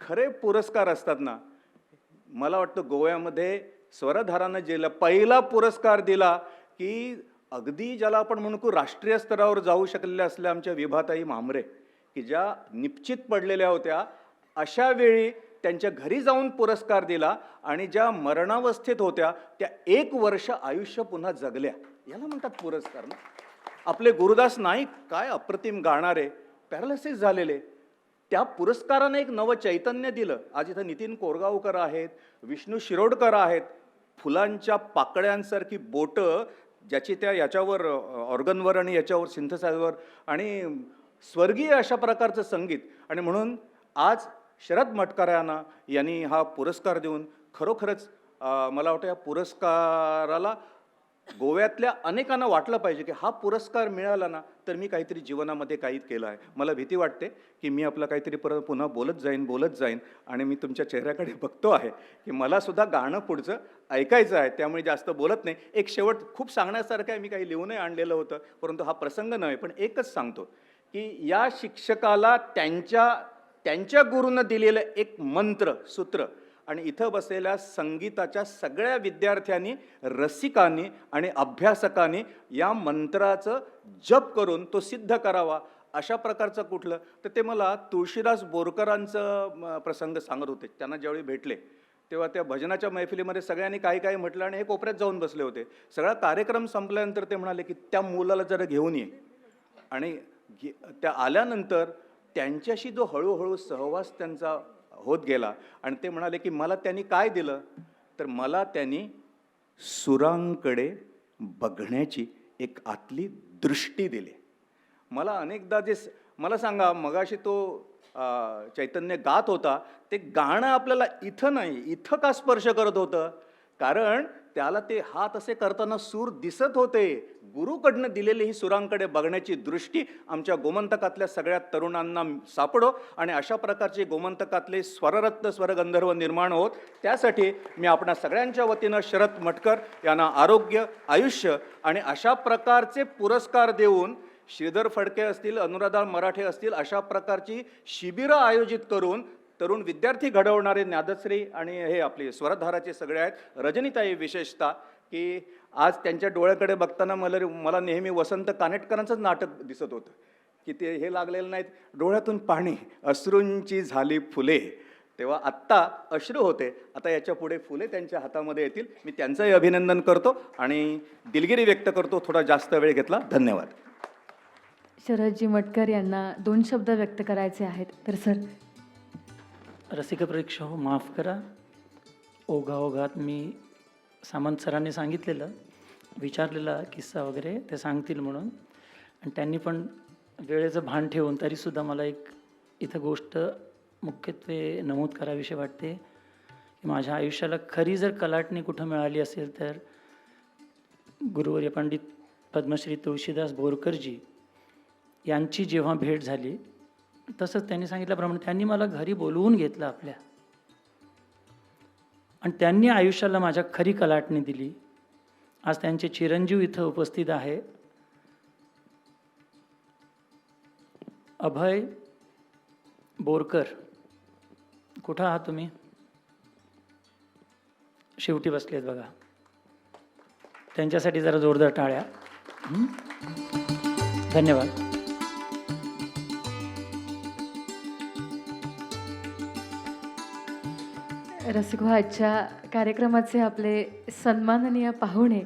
खरे पुरस्कार असतात ना, मला वाटतं गोव्यामध्ये स्वरधारानं जे पहिला पुरस्कार दिला की अगदी ज्याला आपण म्हणू की राष्ट्रीय स्तरावर जाऊ शकलेल्या असल्या आमच्या विभाताई मामरे, की ज्या निश्चित पडलेल्या होत्या, अशा वेळी त्यांच्या घरी जाऊन पुरस्कार दिला आणि ज्या मरणावस्थेत होत्या त्या 1 वर्ष आयुष्य पुन्हा जगल्या. याला म्हणतात पुरस्कार ना. आपले गुरुदास नाईक काय अप्रतिम गाणारे, पॅरालिसिस झालेले, त्या पुरस्कारानं एक नवं चैतन्य दिलं. आज इथं नितीन कोरगावकर आहेत, विष्णू शिरोडकर आहेत. फुलांच्या पाकळ्यांसारखी बोटं ज्याची त्या याच्यावर ऑर्गनवर आणि याच्यावर सिंथसायझरवर, आणि स्वर्गीय अशा प्रकारचं संगीत. आणि म्हणून आज शरद मटकरांना यांनी हा पुरस्कार देऊन खरोखरच मला वाटतं या पुरस्काराला गोव्यातल्या अनेकांना वाटलं पाहिजे की हा पुरस्कार मिळाला ना तर मी काहीतरी जीवनामध्ये काही केलं आहे. मला भीती वाटते की मी आपलं काहीतरी परत पुन्हा बोलत जाईन आणि मी तुमच्या चेहऱ्याकडे बघतो आहे की मला सुद्धा गाणं पुढचं ऐकायचं आहे, त्यामुळे जास्त बोलत नाही. एक शेवट खूप सांगण्यासारखं आहे, मी काही लिहूनही आणलेलं होतं परंतु हा प्रसंग नव्हे, पण एकच सांगतो की या शिक्षकाला त्यांच्या गुरूनं दिलेलं एक मंत्र सूत्र आणि इथं बसलेल्या संगीताच्या सगळ्या विद्यार्थ्यांनी, रसिकांनी आणि अभ्यासकांनी या मंत्राचं जप करून तो सिद्ध करावा. अशा प्रकारचं कुठलं तर ते मला तुळशीदास बोरकरांचं प्रसंग सांगत होते. त्यांना ज्यावेळी भेटले तेव्हा त्या भजनाच्या मैफिलीमध्ये सगळ्यांनी काही म्हटलं आणि हे कोपऱ्यात जाऊन बसले होते. सगळा कार्यक्रम संपल्यानंतर ते म्हणाले की त्या मुलाला जरा घेऊन ये. आणि त्या आल्यानंतर त्यांच्याशी जो हळूहळू सहवास त्यांचा होत गेला आणि ते म्हणाले की मला त्यांनी काय दिलं तर मला त्यांनी सुरांकडे बघण्याची एक आतली दृष्टी दिली. मला अनेकदा मला सांगा, मगाशी तो चैतन्य गात होता ते गाणं आपल्याला इथं नाही, इथं का स्पर्श करत होतं? कारण त्याला ते हात असे करताना सूर दिसत होते. गुरुकडनं दिलेली ही सुरांकडे बघण्याची दृष्टी आमच्या गोमंतकातल्या सगळ्या तरुणांना सापडो आणि अशा प्रकारचे गोमंतकातले स्वररत्न स्वरगंधर्व निर्माण होत. त्यासाठी मी आपणा सगळ्यांच्या वतीनं शरद मटकर यांना आरोग्य, आयुष्य आणि अशा प्रकारचे पुरस्कार देऊन श्रीधर फडके असतील, अनुराधा मराठे असतील, अशा प्रकारची शिबिरं आयोजित करून तरुण विद्यार्थी घडवणारे नादश्री आणि हे आपले स्वरधाराचे सगळे आहेत. रजनीताई विशेषतः की आज त्यांच्या डोळ्याकडे बघताना मला नेहमी वसंत कानेटकरांचंच नाटक दिसत होतं की ते हे लागलेलं नाहीत, डोळ्यातून पाणी, अश्रूंची झाली फुले. तेव्हा आत्ता अश्रू होते, आता याच्या पुढे फुले त्यांच्या हातामध्ये येतील. मी त्यांचंही अभिनंदन करतो आणि दिलगिरी व्यक्त करतो. थोडा जास्त वेळ घेतला, धन्यवाद. शरदजी मटकर यांना 2 शब्द व्यक्त करायचे आहेत तर सर. रसिक प्रेक्षक हो, माफ करा. ओघात मी सामंत सरांनी सांगितलेलं, विचारलेला किस्सा वगैरे ते सांगतील म्हणून, आणि त्यांनी पण वेळेचं भान ठेवून तरीसुद्धा मला एक इथं गोष्ट मुख्यत्वे नमूद कराविषयी वाटते की माझ्या आयुष्याला खरी जर कलाटणी कुठं मिळाली असेल तर गुरुवर्य पंडित पद्मश्री तुळशीदास बोरकरजी यांची जेव्हा भेट झाली, तसंच त्यांनी सांगितल्याप्रमाणे त्यांनी मला घरी बोलवून घेतलं आपल्या, आणि त्यांनी आयुष्याला माझ्या खरी कलाटणी दिली. आज त्यांचे चिरंजीव इथं उपस्थित आहे. अभय बोरकर, कुठं आहात तुम्ही? शेवटी बसलेत बघा. त्यांच्यासाठी जरा जोरदार टाळ्या. धन्यवाद. रसिक हो, आजच्या कार्यक्रमाचे आपले सन्माननीय पाहुणे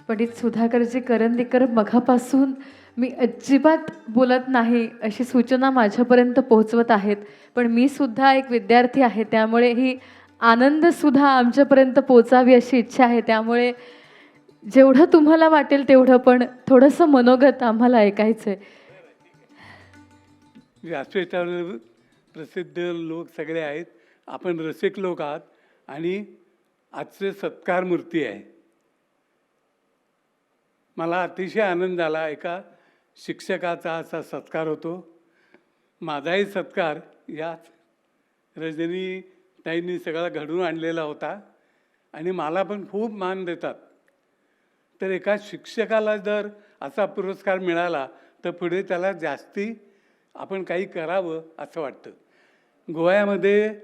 पंडित सुधाकरजी करंदीकर, मघापासून मी अजिबात बोलत नाही अशी सूचना माझ्यापर्यंत पोहोचवत आहेत, पण मी सुद्धा एक विद्यार्थी आहे, त्यामुळे ही आनंदसुद्धा आमच्यापर्यंत पोचावी अशी इच्छा आहे. त्यामुळे जेवढं तुम्हाला वाटेल तेवढं, पण थोडंसं मनोगत आम्हाला ऐकायचं आहे. व्यासपीठावर प्रसिद्ध लोक सगळे आहेत, आपण रसिक लोक आहात आणि आजचे सत्कार मूर्ती आहे. मला अतिशय आनंद झाला, एका शिक्षकाचा असा सत्कार होतो. माझाही सत्कार याच रजनीताईंनी सगळा घडवून आणलेला होता आणि मला पण खूप मान देतात. तर एका शिक्षकाला जर असा पुरस्कार मिळाला तर पुढे त्याला जास्ती आपण काही करावं असं वाटतं. गोव्यामध्ये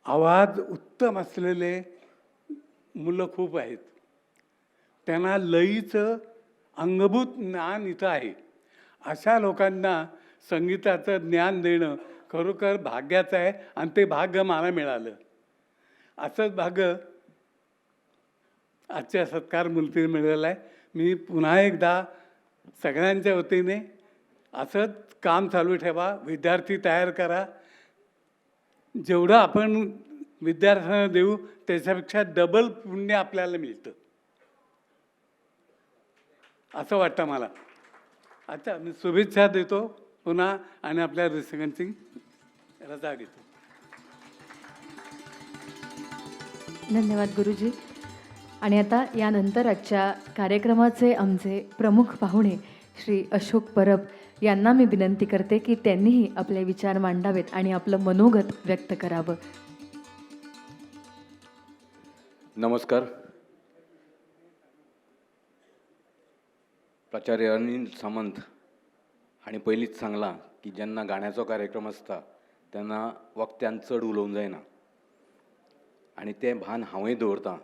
आवाज उत्तम असलेले मुलं खूप आहेत. त्यांना लयीचं अंगभूत ज्ञान इथं आहे. अशा लोकांना संगीताचं ज्ञान देणं खरोखर भाग्याचं आहे आणि ते भाग्य मला मिळालं. असंच भाग्य आजच्या सत्कार मूर्तीला मिळालं आहे. मी पुन्हा एकदा सगळ्यांच्या वतीने असंच काम चालू ठेवा, विद्यार्थी तयार करा. जेवढं आपण विद्यार्थ्यांना देऊ त्याच्यापेक्षा डबल पुण्य आपल्याला मिळतं असं वाटतं मला. अच्छा, मी शुभेच्छा देतो पुन्हा आणि आपल्या रसिकांची रजा घेतो. धन्यवाद गुरुजी. आणि आता यानंतर आजच्या कार्यक्रमाचे आमचे प्रमुख पाहुणे श्री अशोक परब यांना मी विनंती करते की त्यांनीही आपले विचार मांडावेत आणि आपलं मनोगत व्यक्त करावं. नमस्कार. प्राचार्य अनिल सामंत हांणी पयलींच सांगलां की जेन्ना गाण्याचो कार्यक्रम आसता तेन्ना वक्त्यान चड उलोवंक जायना आनी तें भान हांवूय दवरतां.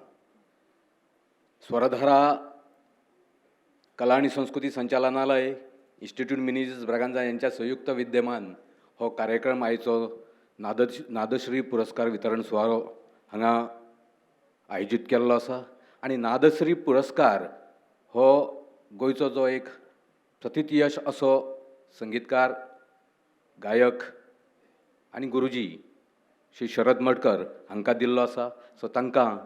स्वरधारा कला आणि संस्कृती संचालनालय, इन्स्टिट्यूट मिनीजीस ब्रागांजा यांच्या संयुक्त विद्यमान हो कार्यक्रम आयचो नादश्री पुरस्कार वितरण सुवाळो हांगा आयोजीत केल्लो आसा. आनी नादश्री पुरस्कार हो गोंयचो जो एक प्रतियश असो संगीतकार, गायक आनी गुरुजी श्री शरद मडकर हांकां दिल्लो आसा. सो तांकां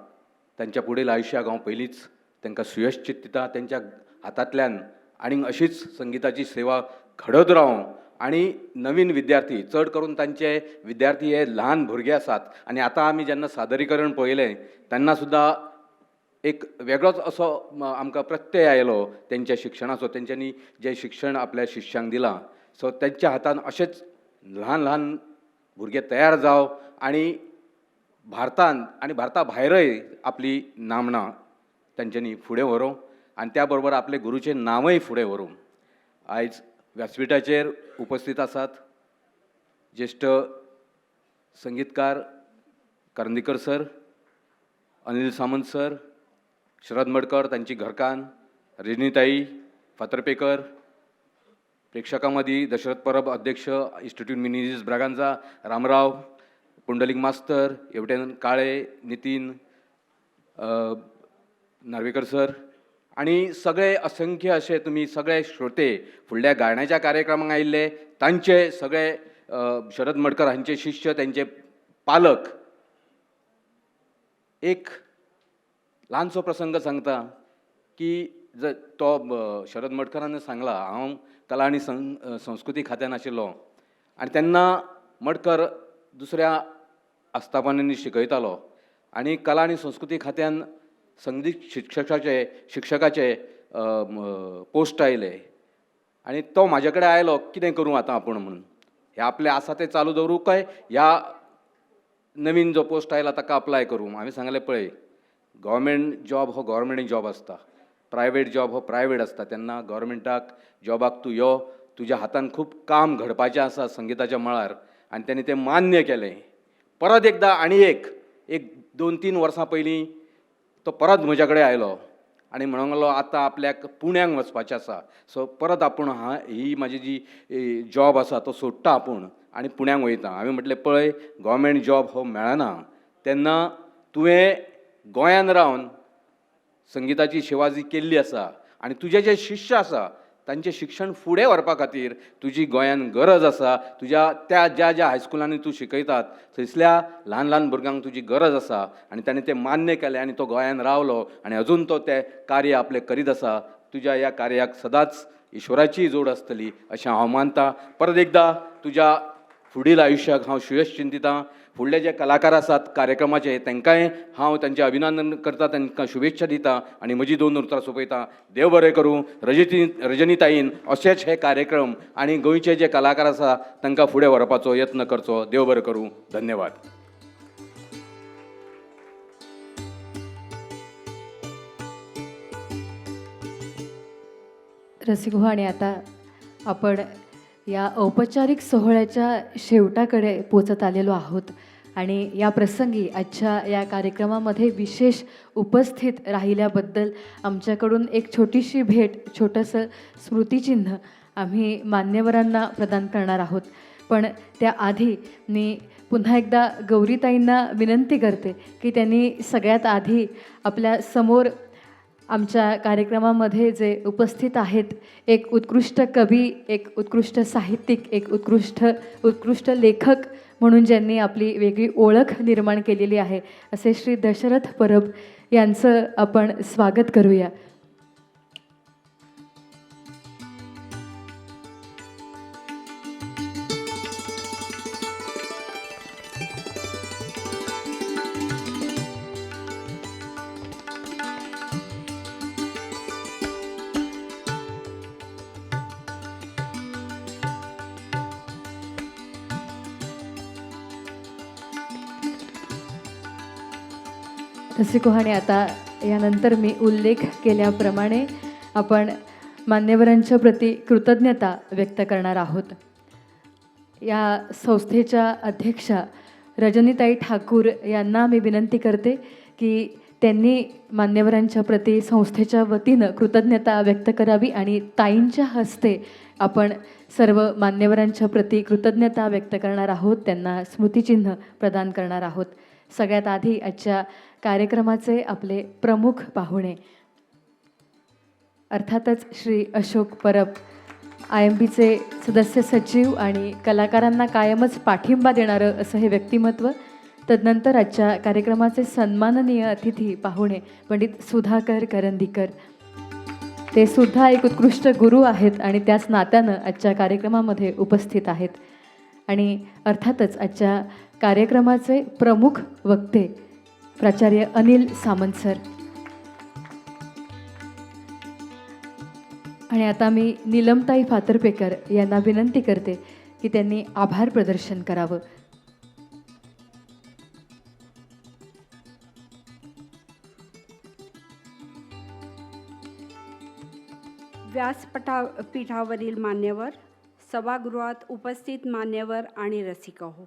त्यांच्या पुढील आयुश्याक हांव पयलींच तांकां सुयश चित्तिता. त्यांच्या हातांतल्यान आनीक अशीच संगीताची सेवा घडत रावं आनी नवीन विद्यार्थी, चड करून तांचे विद्यार्थी हे ल्हान भुरगे आसात आनी आतां आमी जेन्ना सादरीकरण पळयलें तेन्ना सुद्दां एक वेगळोच असो आमकां प्रत्यय आयलो तेंच्या शिक्षणाचो. तेंच्यांनी जें शिक्षण आपल्या शिश्यांक दिलां, सो तेंच्या हातान अशेच ल्हान ल्हान भुरगे तयार जावं आनी भारतांत आनी भारता भायरय आपली नामना तेंच्यांनी फुडें व्हरूं आनी त्या बरोबर आपले गुरूचें नांवय फुडें व्हरूं. आयज व्यासपीठाचेर उपस्थित आसात ज्येश्ठ संगीतकार करंदीकर सर, अनिल सामंत सर, शरद मडकर, तांची घरकान्न रजनीताई फातर्पेकर, प्रेक्षकां मदीं दशरथ परब अध्यक्ष, इन्स्टिट्यूट मिनीजीस ब्रागांजा रामराव, पुंडलीक मास्तर, हेवटेन काळे, नितीन नार्वेकर सर आनी सगळे असंख्य असे तुमी सगळे श्रोते फुडल्या गाण्याच्या कार्यक्रमाक आयिल्ले, तांचे सगळे शरद मडकर हांचे शिश्य, तेंचे पालक. एक ल्हानसो प्रसंग सांगता की तो शरद मडकरान सांगला, हांव कला आनी संस्कृती खात्यान आशिल्लो आनी तेन्ना मडकर दुसऱ्या आस्थापनांनी शिकयतालो आनी कला आनी संस्कृती खात्यान संगीत शिक्षकाचे पोस्ट आयले आनी तो म्हाजे कडेन आयलो, कितें करूं आतां आपूण म्हणून. हे आपले आसा तें चालू दवरूं काय ह्या नवीन जो पोस्ट आयला ताका अप्लाय करूं. हांवें सांगलें, पळय, गव्हर्मेंट जॉब हो गव्हर्मेंट जॉब आसता, प्रायवेट जॉब हो प्रायवेट आसता. तेन्ना गव्हर्मेंटाक जॉबाक तूं यो, तुज्या हातान खूब काम घडपाचें आसा संगीताच्या मळार. आनी तेणी तें मान्य केलें. परत एकदां आनी एक 2-3 वर्सां पयलीं तो परत म्हज्या कडेन आयलो आनी म्हणूंक लागलो आतां आपल्याक पुण्याक वचपाचें आसा. सो परत आपूण ही म्हाजी जी जॉब आसा तो सोडटा आपूण आनी पुण्याक वयता. हांवें म्हटलें पळय गव्हर्मेंट जॉब हो मेळना तेन्ना तुवें गोंयान रावन संगिताची सेवा जी केल्ली आसा आनी तुजे जे शिश्य आसा तांचें शिक्षण फुडें व्हरपा खातीर तुजी गोंयान गरज आसा. तुज्या त्या ज्या हायस्कुलांनी तूं शिकयतात थंयसल्या ल्हान ल्हान भुरग्यांक तुजी गरज आसा आनी ताणें तें मान्य केलें आनी तो गोंयान रावलो आनी अजून तो तें कार्य आपलें करीत आसा. तुज्या ह्या कार्याक सदांच ईश्वराची जोड आसतली अशें हांव मानतां. परत एकदां तुज्या फुडील आयुश्याक हांव शुभेच्छा चिंतितां. फुडले जे कलाकार आसात कार्यक्रमाचे तांकांय हांव तांचें अभिनंदन करतां, तांकां शुभेच्छा दितां आनी म्हजी 2 उतरां सोंपयतां. देव बरें करूं. रजनीताईन अशेच हे कार्यक्रम आनी गोंयचे जे कलाकार आसा तांकां फुडें व्हरपाचो यत्न करचो. देव बरें करूं. धन्यवाद. रसिक हो, आणि आता आपण या औपचारिक सोहळ्याच्या शेवटाकडे पोचत आलेलो आहोत आणि या प्रसंगी आजच्या या कार्यक्रमामध्ये विशेष उपस्थित राहिल्याबद्दल आमच्याकडून एक छोटीशी भेट, छोटंसं स्मृतिचिन्ह आम्ही मान्यवरांना प्रदान करणार आहोत. पण त्याआधी मी पुन्हा एकदा गौरीताईंना विनंती करते की त्यांनी सगळ्यात आधी आपल्या समोर आमच्या कार्यक्रमामध्ये जे उपस्थित आहेत, एक उत्कृष्ट कवी, एक उत्कृष्ट साहित्यिक, एक उत्कृष्ट लेखक म्हणून ज्यांनी आपली वेगळी ओळख निर्माण केलेली आहे, असे श्री दशरथ परब यांचं आपण स्वागत करूया. रसिको, आणि आता यानंतर मी उल्लेख केल्याप्रमाणे आपण मान्यवरांच्या प्रती कृतज्ञता व्यक्त करणार आहोत. या संस्थेच्या अध्यक्षा रजनीताई ठाकूर यांना मी विनंती करते की त्यांनी मान्यवरांच्या प्रती संस्थेच्या वतीनं कृतज्ञता व्यक्त करावी आणि ताईंच्या हस्ते आपण सर्व मान्यवरांच्या प्रती कृतज्ञता व्यक्त करणार आहोत, त्यांना स्मृतिचिन्ह प्रदान करणार आहोत. सगळ्यात आधी आजच्या कार्यक्रमाचे आपले प्रमुख पाहुणे अर्थातच श्री अशोक परब, IMBचे सदस्य सचिव आणि कलाकारांना कायमच पाठिंबा देणारं असं हे व्यक्तिमत्व. तदनंतर आजच्या कार्यक्रमाचे सन्माननीय अतिथी पाहुणे पंडित सुधाकर करंदीकर, ते सुद्धा एक उत्कृष्ट गुरु आहेत आणि त्याच नात्यानं आजच्या कार्यक्रमामध्ये उपस्थित आहेत. आणि अर्थातच आजच्या कार्यक्रमाचे प्रमुख वक्ते प्राचार्य अनिल सामंत सर. आणि आता मी नीलमताई फातर्पेकर यांना विनंती करते की त्यांनी आभार प्रदर्शन करावं. पीठावरील मान्यवर, सभागृहात उपस्थित मान्यवर आणि रसिक हो,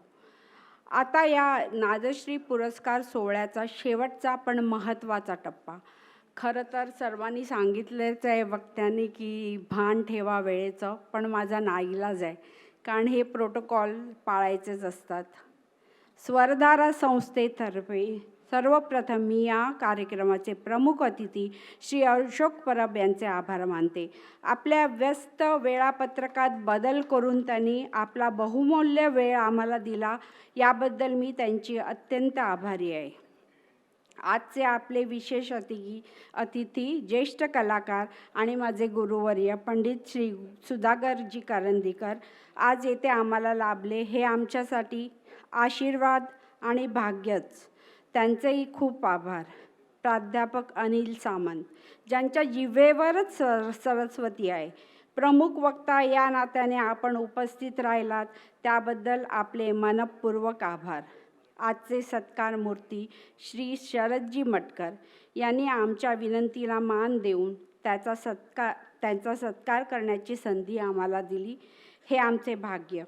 आता या नादश्री पुरस्कार सोहळ्याचा शेवटचा पण महत्त्वाचा टप्पा. खरं तर सर्वांनी सांगितलेच आहे वक्त्यांनी की भान ठेवा वेळेचं, पण माझा नाईलाज आहे कारण हे प्रोटोकॉल पाळायचेच असतात. स्वरधारा संस्थेतर्फे सर्वप्रथम मी या कार्यक्रमाचे प्रमुख अतिथी श्री अशोक परब यांचे आभार मानते. आपल्या व्यस्त वेळापत्रकात बदल करून त्यांनी आपला बहुमूल्य वेळ आम्हाला दिला, याबद्दल मी त्यांची अत्यंत आभारी आहे. आजचे आपले विशेष अतिथी ज्येष्ठ कलाकार आणि माझे गुरुवर्य पंडित श्री सुधाकरजी करंदीकर आज येथे आम्हाला लाभले, हे आमच्यासाठी आशीर्वाद आणि भाग्यच. त्यांचेही खूप आभार. प्राध्यापक अनिल सामंत, ज्यांच्या जिव्हेवरच सरस्वती आहे. प्रमुख वक्ता या नात्याने आपण उपस्थित राहिलात त्याबद्दल आपले मनपूर्वक आभार. आजचे सत्कार मूर्ती श्री शरदजी मटकर यांनी आमच्या विनंतीला मान देऊन त्यांचा सत्कार करण्याची संधी आम्हाला दिली, हे आमचे भाग्य.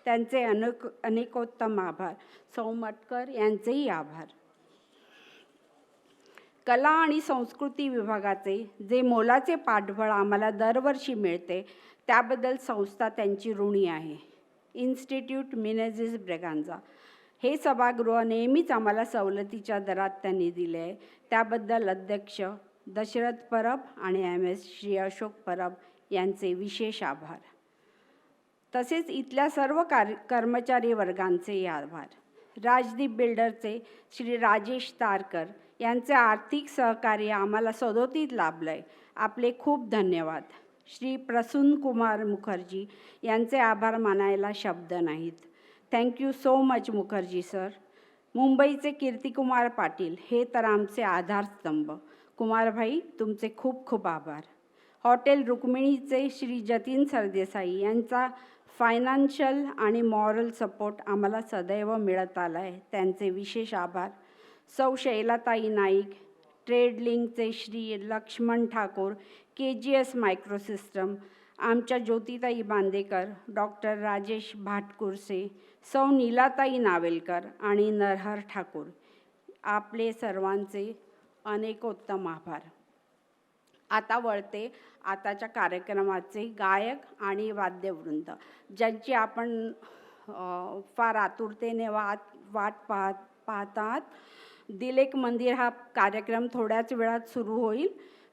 त्यांचे अनेकोत्तम आभार. सौ मटकर यांचेही आभार. कला आणि संस्कृती विभागाचे जे मोलाचे पाठबळ आम्हाला दरवर्षी मिळते त्याबद्दल संस्था त्यांची ऋणी आहे. इन्स्टिट्यूट मिनेझिस ब्रेगांझा हे सभागृह नेहमीच आम्हाला सवलतीच्या दरात त्यांनी दिले आहे. त्याबद्दल अध्यक्ष दशरथ परब आणि MS श्री अशोक परब यांचे विशेष आभार. तसेच इथल्या सर्व कर्मचारी वर्गांचे आभार. राजदीप बिल्डरचे श्री राजेश तारकर यांचे आर्थिक सहकार्य आम्हाला सदोतीत लाभलं आहे. आपले खूप धन्यवाद. श्री प्रसून कुमार मुखर्जी यांचे आभार मानायला शब्द नाहीत. Thank you so much Mukherjee sir. मुंबईचे कीर्तिकुमार पाटील हे तर आमचे आधारस्तंभ. कुमारभाई तुमचे खूप खूप आभार. हॉटेल रुक्मिणीचे श्री जतीन सरदेसाई यांचा फायनान्शियल आणि मॉरल सपोर्ट आम्हाला सदैव मिळत आला आहे. त्यांचे विशेष आभार. सौ शैलाताई नाईक, ट्रेडलिंकचे श्री लक्ष्मण ठाकूर, KGS मायक्रोसिस्टम, आमच्या ज्योतिताई बांदेकर, डॉक्टर राजेश भाटकुरसे, सौ नीलाताई नावेलकर आणि नरहर ठाकूर, आपले सर्वांचे अनेकोत्तम आभार. आता वळते आताच्या कार्यक्रमाचे गायक आणि वाद्यवृंद ज्यांची आपण फार आतुरतेने वाट पाहतात. दिलेक मंदिर हा कार्यक्रम थोड्याच वेळात सुरू होईल.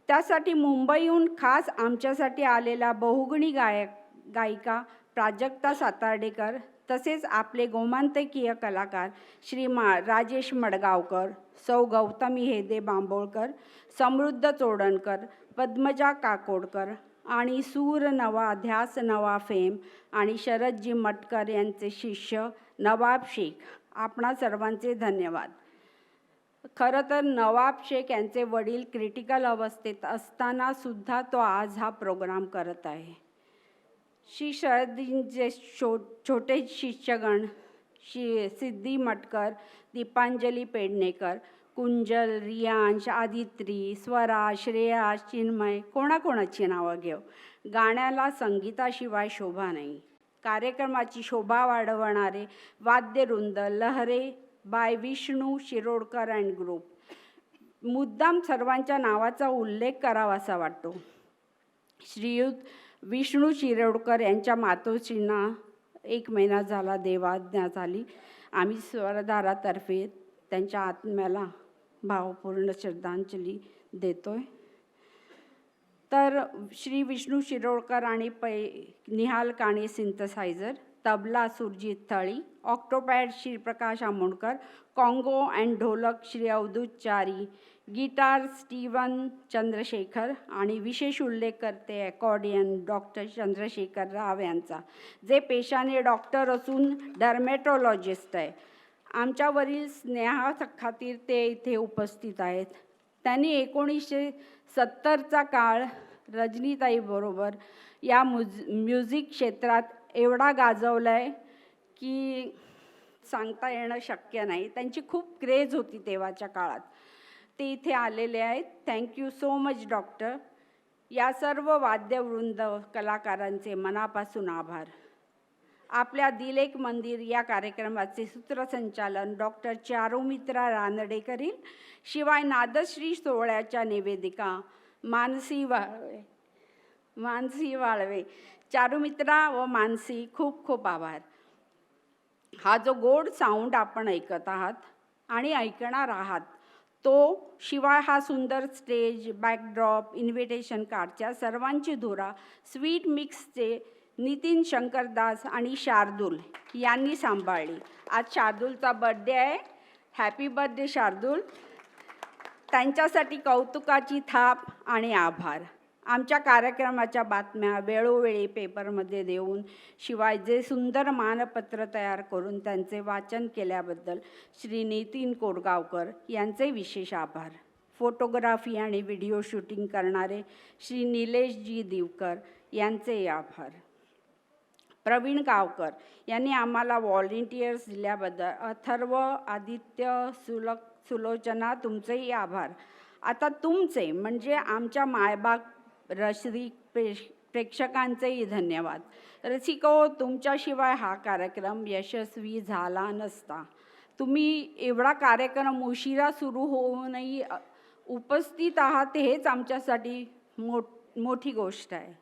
त्यासाठी मुंबईहून खास आमच्यासाठी आलेला बहुगुणी गायिका प्राजक्ता सातार्डेकर, तसेच आपले गोमांतकीय कलाकार श्री राजेश मडगावकर, सौ गौतमी हेदे बांबोळकर, समृद्ध चोडणकर, पद्मजा काकोडकर आणि सूर नवा ध्यास नवा फेम आणि शरदजी मटकर यांचे शिष्य नवाब शेख, आपणा सर्वांचे धन्यवाद. खरं तर नवाब शेख यांचे वडील क्रिटिकल अवस्थेत असताना सुद्धा तो आज हा प्रोग्राम करत आहे. श्री शरदजींचे छोटे शिष्यगण श्री सिद्धी मटकर, दीपांजली पेडणेकर, कुंजल, रियांश, आदित्री, स्वरा, श्रेया, चिन्मय, कोणाकोणाची नावं घेऊ. गाण्याला संगीताशिवाय शोभा नाही. कार्यक्रमाची शोभा वाढवणारे वाद्यवृंद लहरे by Vishnu Shirodkar and group. मुद्दाम सर्वांच्या नावाचा उल्लेख करावासा वाटतो. श्रीयुत विष्णू शिरोडकर यांच्या मातोश्रींना 1 महिना झाला देवाज्ञा झाली. आम्ही स्वरधारातर्फे त्यांच्या आत्म्याला भावपूर्ण श्रद्धांजली देतोय. तर श्री विष्णू शिरोडकर आणि Nihal Kane सिंथसायझर, tabla Surjit Thali, octopad Shri Prakash Amonkar, conga and dholak Shri Avadhoot चारी, गिटार स्टीवन चंद्रशेखर आणि विशेष उल्लेख करते अकॉर्डियन डॉक्टर चंद्रशेखर राव यांचा, जे पेशाने डॉक्टर असून डर्मेटोलॉजिस्ट आहे. आमच्यावरील स्नेहाखातीर ते इथे उपस्थित आहेत. त्यांनी 1970चा काळ रजनीताईबरोबर या म्युझिक क्षेत्रात एवढा गाजवला आहे की सांगता येणं शक्य नाही. त्यांची खूप क्रेज होती तेव्हाच्या काळात. ते इथे आलेले आहेत. Thank you so much doctor. या सर्व वाद्यवृंद कलाकारांचे मनापासून आभार. आपल्या दिलेक मंदिर या कार्यक्रमाचे सूत्रसंचालन डॉक्टर चारुमित्रा रानडे करील. शिवाय नादश्री सोहळ्याच्या निवेदिका मानसी वाळवे. चारुमित्रा व मानसी खूप खूप आभार. हा जो गोड साऊंड आपण ऐकत आहात आणि ऐकणार आहात तो, शिवाय हा सुंदर स्टेज बॅकड्रॉप, इन्व्हिटेशन कार्डच्या सर्वांची धुरा स्वीट मिक्सचे नितीन शंकरदास आणि शार्दूल यांनी सांभाळली. आज शार्दूलचा बर्थडे आहे. Happy birthday Shardul. त्यांच्यासाठी कौतुकाची थाप आणि आभार. आमच्या कार्यक्रमाच्या बातम्या वेळोवेळी पेपरमध्ये देऊन, शिवाय जे सुंदर मानपत्र तयार करून त्यांचे वाचन केल्याबद्दल श्री नितीन कोरगावकर यांचे विशेष आभार. फोटोग्राफी आणि व्हिडिओ शूटिंग करणारे श्री निलेशजी दिवकर यांचे आभार. प्रवीण गावकर यांनी आम्हाला व्हॉलेंटियर्स दिल्याबद्दल, अथर्व, आदित्य, सुलोचना तुमचेही आभार. आता तुमचे म्हणजे आमच्या मायबाग रसिक प्रेक्षकांचेही धन्यवाद. रसिको, तुमच्याशिवाय हा कार्यक्रम यशस्वी झाला नसता. तुम्ही एवढा कार्यक्रम उशिरा सुरू होऊनही उपस्थित आहात हेच आमच्यासाठी मोठी गोष्ट आहे.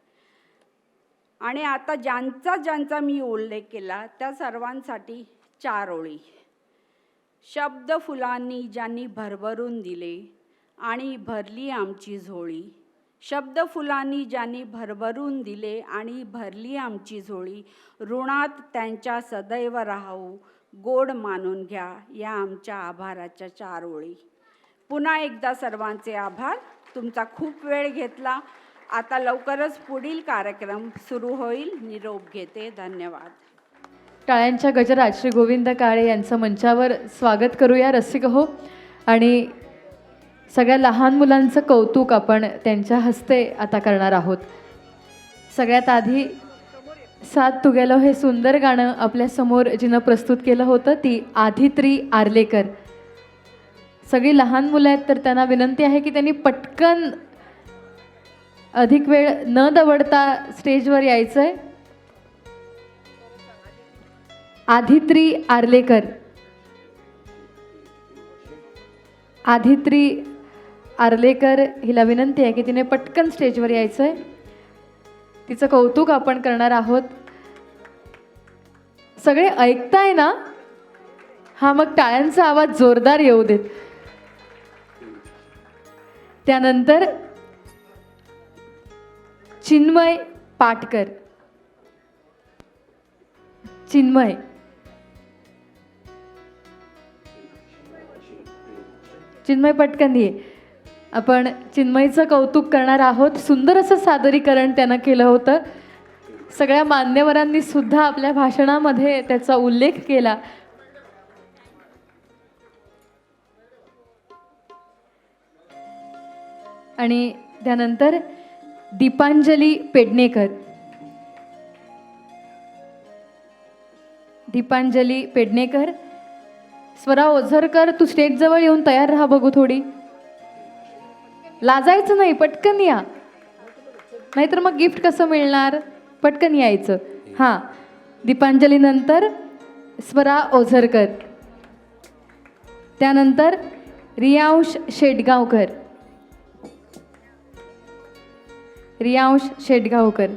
आणि आता ज्यांचा मी उल्लेख केला त्या सर्वांसाठी 4 ओळी. शब्द फुलांनी ज्यांनी भरभरून दिले आणि भरली आमची झोळी. शब्द फुलांनी ज्यांनी भरभरून दिले आणि भरली आमची झोळी. ऋणात त्यांच्या सदैव राहू, गोड मानून घ्या या आमच्या आभाराच्या 4 ओळी. पुन्हा एकदा सर्वांचे आभार. तुमचा खूप वेळ घेतला. आता लवकरच पुढील कार्यक्रम सुरू होईल. निरोप घेते. धन्यवाद. टाळ्यांच्या गजरात श्री गोविंद काळे यांचं मंचावर स्वागत करूया रसिक हो. आणि सगळ्या लहान मुलांचं कौतुक आपण त्यांच्या हस्ते आता करणार आहोत. सगळ्यात आधी साथ तू गेलो हे सुंदर गाणं आपल्यासमोर जिनं प्रस्तुत केलं होतं ती आदित्री आर्लेकर. सगळी लहान मुलं आहेत तर त्यांना विनंती आहे की त्यांनी पटकन अधिक वेळ न दवडता स्टेजवर यायचं आहे. आदित्री आर्लेकर. आदित्री आर्लेकर हिला विनंती आहे की तिने पटकन स्टेजवर यायचं आहे. तिचं कौतुक आपण करणार आहोत. सगळे ऐकताय ना? हा, मग टाळ्यांचा आवाज जोरदार येऊ देत. त्यानंतर चिन्मय पाटकर. चिन्मय. चिन्मय पटकन ये. आपण चिन्मयचं कौतुक करणार आहोत. सुंदर असं सादरीकरण त्यानं केलं होतं. सगळ्या मान्यवरांनी सुद्धा आपल्या भाषणामध्ये त्याचा उल्लेख केला. आणि त्यानंतर दीपांजली पेडणेकर. दीपांजली पेडणेकर. स्वरा ओझरकर तू स्टेजजवळ येऊन तयार राहा बघू थोडी. लाजायचं नाही, पटकन या, नाहीतर मग गिफ्ट कसं मिळणार. पटकन यायचं. हां, दीपांजली नंतर स्वरा ओझरकर. त्यानंतर रियांश शेटगावकर. रियांश शेटगावकर.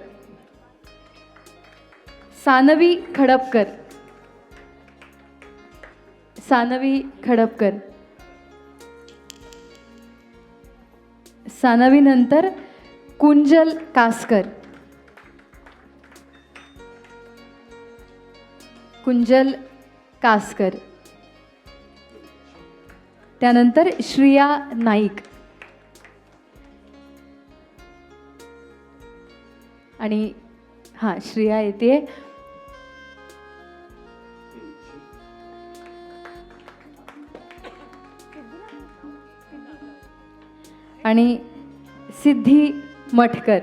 सानवी खडपकर. सानवी खडपकर. सानवी नंतर कुंजल कासकर. कुंजल कासकर. त्यानंतर श्रिया नाईक. आणि हां, श्रिया येते. आणि सिद्धी मठकर.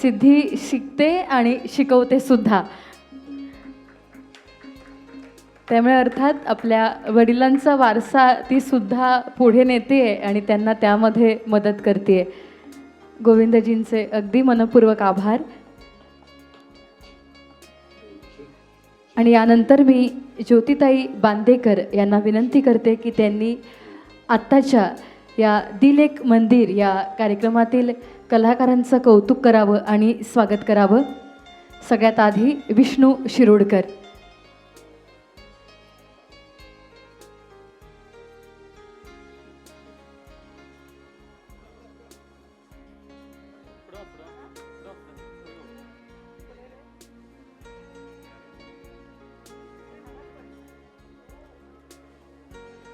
सिद्धी शिकते आणि शिकवते सुद्धा. त्यामुळे अर्थात आपल्या वडिलांचा वारसा ती सुद्धा पुढे नेते आणि त्यांना त्यामध्ये मदत करते. गोविंदजींचे अगदी मनपूर्वक आभार. आणि यानंतर मी ज्योतिताई बांदेकर यांना विनंती करते की त्यांनी आत्ताच्या या दिल एक मंदिर या कार्यक्रमातील कलाकारांचं कौतुक करावं आणि स्वागत करावं. सगळ्यात आधी विष्णू शिरोडकर.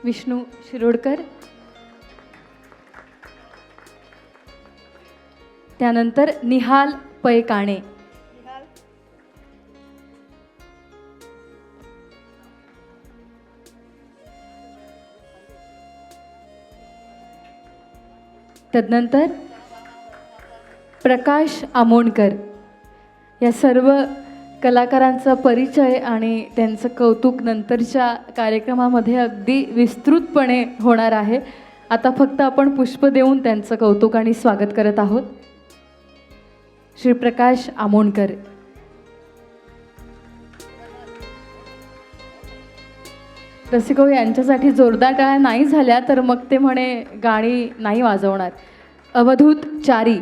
विष्णू शिरोडकर. त्यानंतर निहाल पैकाणे. तदनंतर प्रकाश आमोणकर. या सर्व कलाकारांचा परिचय आणि त्यांचं कौतुक नंतरच्या कार्यक्रमामध्ये अगदी विस्तृतपणे होणार आहे. आता फक्त आपण पुष्प देऊन त्यांचं कौतुक आणि स्वागत करत आहोत. श्री प्रकाश आमोणकर. रसिको यांच्यासाठी जोरदार टाळ्या नाही झाल्या तर मग ते म्हणे गाणी नाही वाजवणार. अवधूत चारी.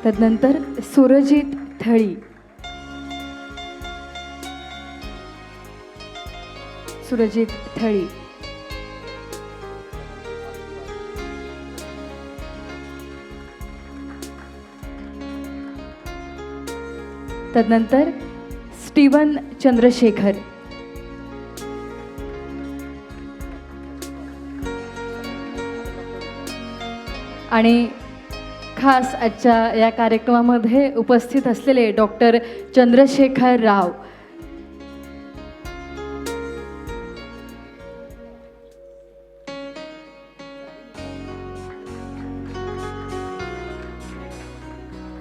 तदनंतर सुरजित थळी. सुरजित थळी. तदनंतर स्टीवन चंद्रशेखर. आणि खास आजच्या या कार्यक्रमामध्ये उपस्थित असलेले डॉक्टर चंद्रशेखर राव.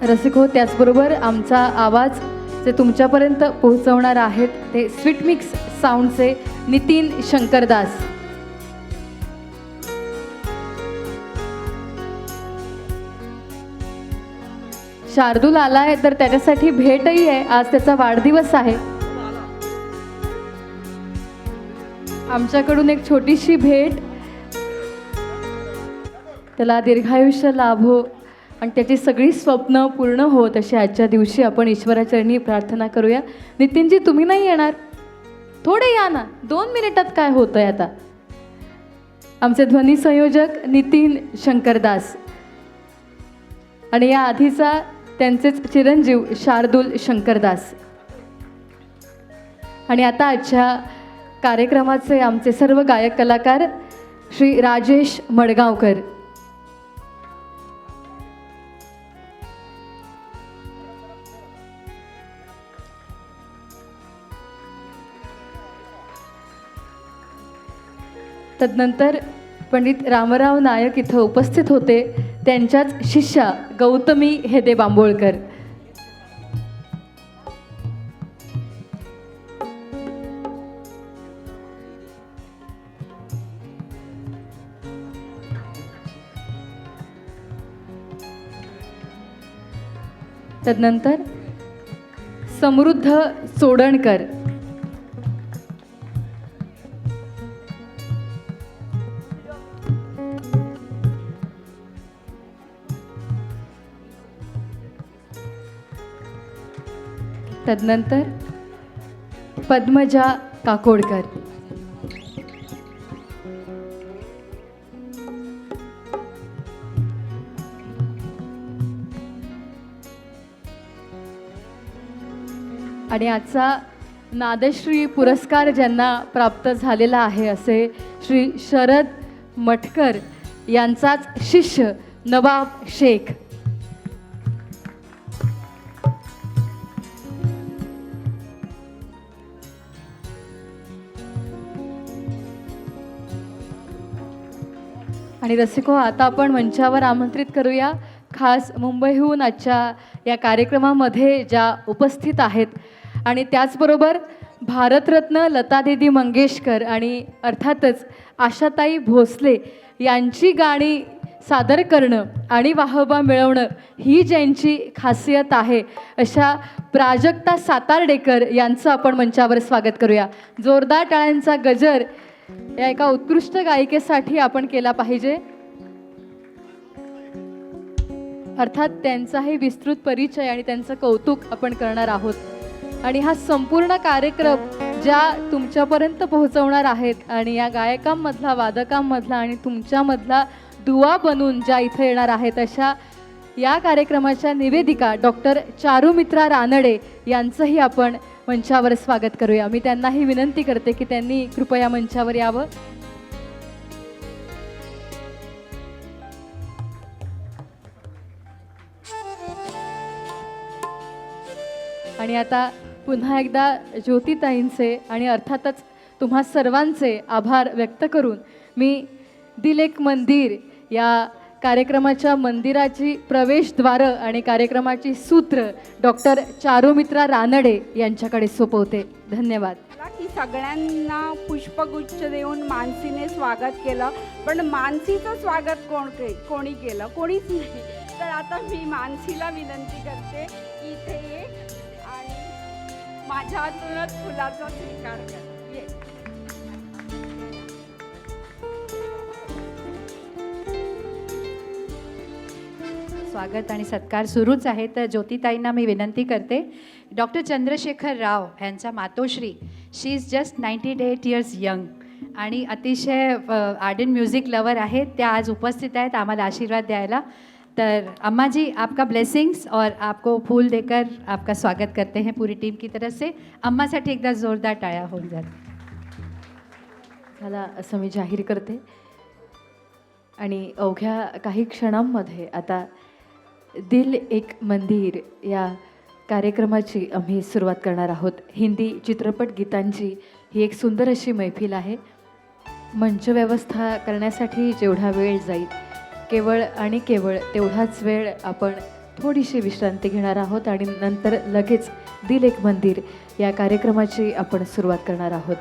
रसिको, त्याचबरोबर आमचा आवाज जे तुमच्यापर्यंत पोहोचवणार आहेत ते स्वीट मिक्स साऊंडचे नितीन शंकरदास. शार्दूल आलाय तर त्याच्यासाठी भेटही आहे. आज त्याचा वाढदिवस आहे. आमच्याकडून एक छोटीशी भेट. त्याला दीर्घायुष्य लाभो आणि त्याची सगळी स्वप्न पूर्ण होत अशी आजच्या दिवशी आपण ईश्वराचरणी प्रार्थना करूया. नितीनजी, तुम्ही नाही येणार? थोडे या ना, 2 मिनिटात काय होतंय आता. आमचे ध्वनी संयोजक नितीन शंकरदास आणि या आधीचा त्यांचेच चिरंजीव शार्दूल शंकरदास. आणि आता आजच्या कार्यक्रमाचे आमचे सर्व गायक कलाकार श्री राजेश मडगावकर. तदनंतर पंडित रामराव नायक इथं उपस्थित होते. त्यांच्याच शिष्या गौतमी हेदे बांबोळकर. तदनंतर समृद्ध सोडणकर. तदनंतर पद्मजा काकोडकर. आणि आजचा नादश्री पुरस्कार ज्यांना प्राप्त झालेला आहे असे श्री शरद मटकर यांचाच शिष्य नवाब शेख. आणि रसिको, आता आपण मंचावर आमंत्रित करूया खास मुंबईहून आजच्या या कार्यक्रमामध्ये ज्या उपस्थित आहेत आणि त्याचबरोबर भारतरत्न लतादीदी मंगेशकर आणि अर्थातच आशाताई भोसले यांची गाणी सादर करणं आणि वाहवा मिळवणं ही ज्यांची खासियत आहे अशा प्राजक्ता सातार्डेकर यांचं आपण मंचावर स्वागत करूया. जोरदार टाळ्यांचा गजर या एका उत्कृष्ट गायिकेसाठी आपण केला पाहिजे. अर्थात त्यांचाही विस्तृत परिचय आणि त्यांचं कौतुक आपण करणार आहोत. आणि हा संपूर्ण कार्यक्रम ज्या तुमच्यापर्यंत पोहोचवणार आहेत आणि या गायकांमधला, वादकांमधला आणि तुमच्यामधला दुवा बनून ज्या इथे येणार आहेत अशा या कार्यक्रमाच्या निवेदिका डॉक्टर चारुमित्रा रानडे यांचंही आपण मंचावर स्वागत करूया. मी त्यांनाही विनंती करते की त्यांनी कृपया मंचावर यावं. आणि आता पुन्हा एकदा ज्योतिताईंचे आणि अर्थातच तुम्हा सर्वांचे आभार व्यक्त करून मी दिल एक मंदिर या कार्यक्रमाच्या मंदिराची प्रवेशद्वारं आणि कार्यक्रमाची सूत्र डॉक्टर चारुमित्रा रानडे यांच्याकडे सोपवते. धन्यवाद. मला की सगळ्यांना पुष्पगुच्छ देऊन मानसीने स्वागत केलं, पण मानसीचं स्वागत कोणी केलं? कोणीच नाही. तर आता मी मानसीला विनंती करते की इथे ये आणि माझ्या हातूनच फुलाचा स्वीकार कर. ये. स्वागत आणि सत्कार सुरूच आहे. तर ज्योतिताईंना मी विनंती करते, डॉक्टर चंद्रशेखर राव यांच्या मातोश्री, शी इज जस्ट 98 इयर्स यंग आणि अतिशय आर्डन म्युझिक लवर आहेत. त्या आज उपस्थित आहेत आम्हाला आशीर्वाद द्यायला. तर अम्मा जी, आपका ब्लेसिंग्स और आपको फूल देकर आपका स्वागत करते हैं पूरी टीम की तरफ से. अम्मासाठी एकदा जोरदार टाळ्या होऊन जात. झाला असं मी जाहीर करते. आणि अवघ्या काही क्षणांमध्ये आता दिल एक मंदिर या कार्यक्रमाची आम्ही सुरुवात करणार आहोत. हिंदी चित्रपट गीतांची ही एक सुंदर अशी मैफिल आहे. मंचव्यवस्था करण्यासाठी जेवढा वेळ जाईल, केवळ आणि केवळ तेवढाच वेळ आपण थोडीशी विश्रांती घेणार आहोत आणि नंतर लगेच दिल एक मंदिर या कार्यक्रमाची आपण सुरुवात करणार आहोत.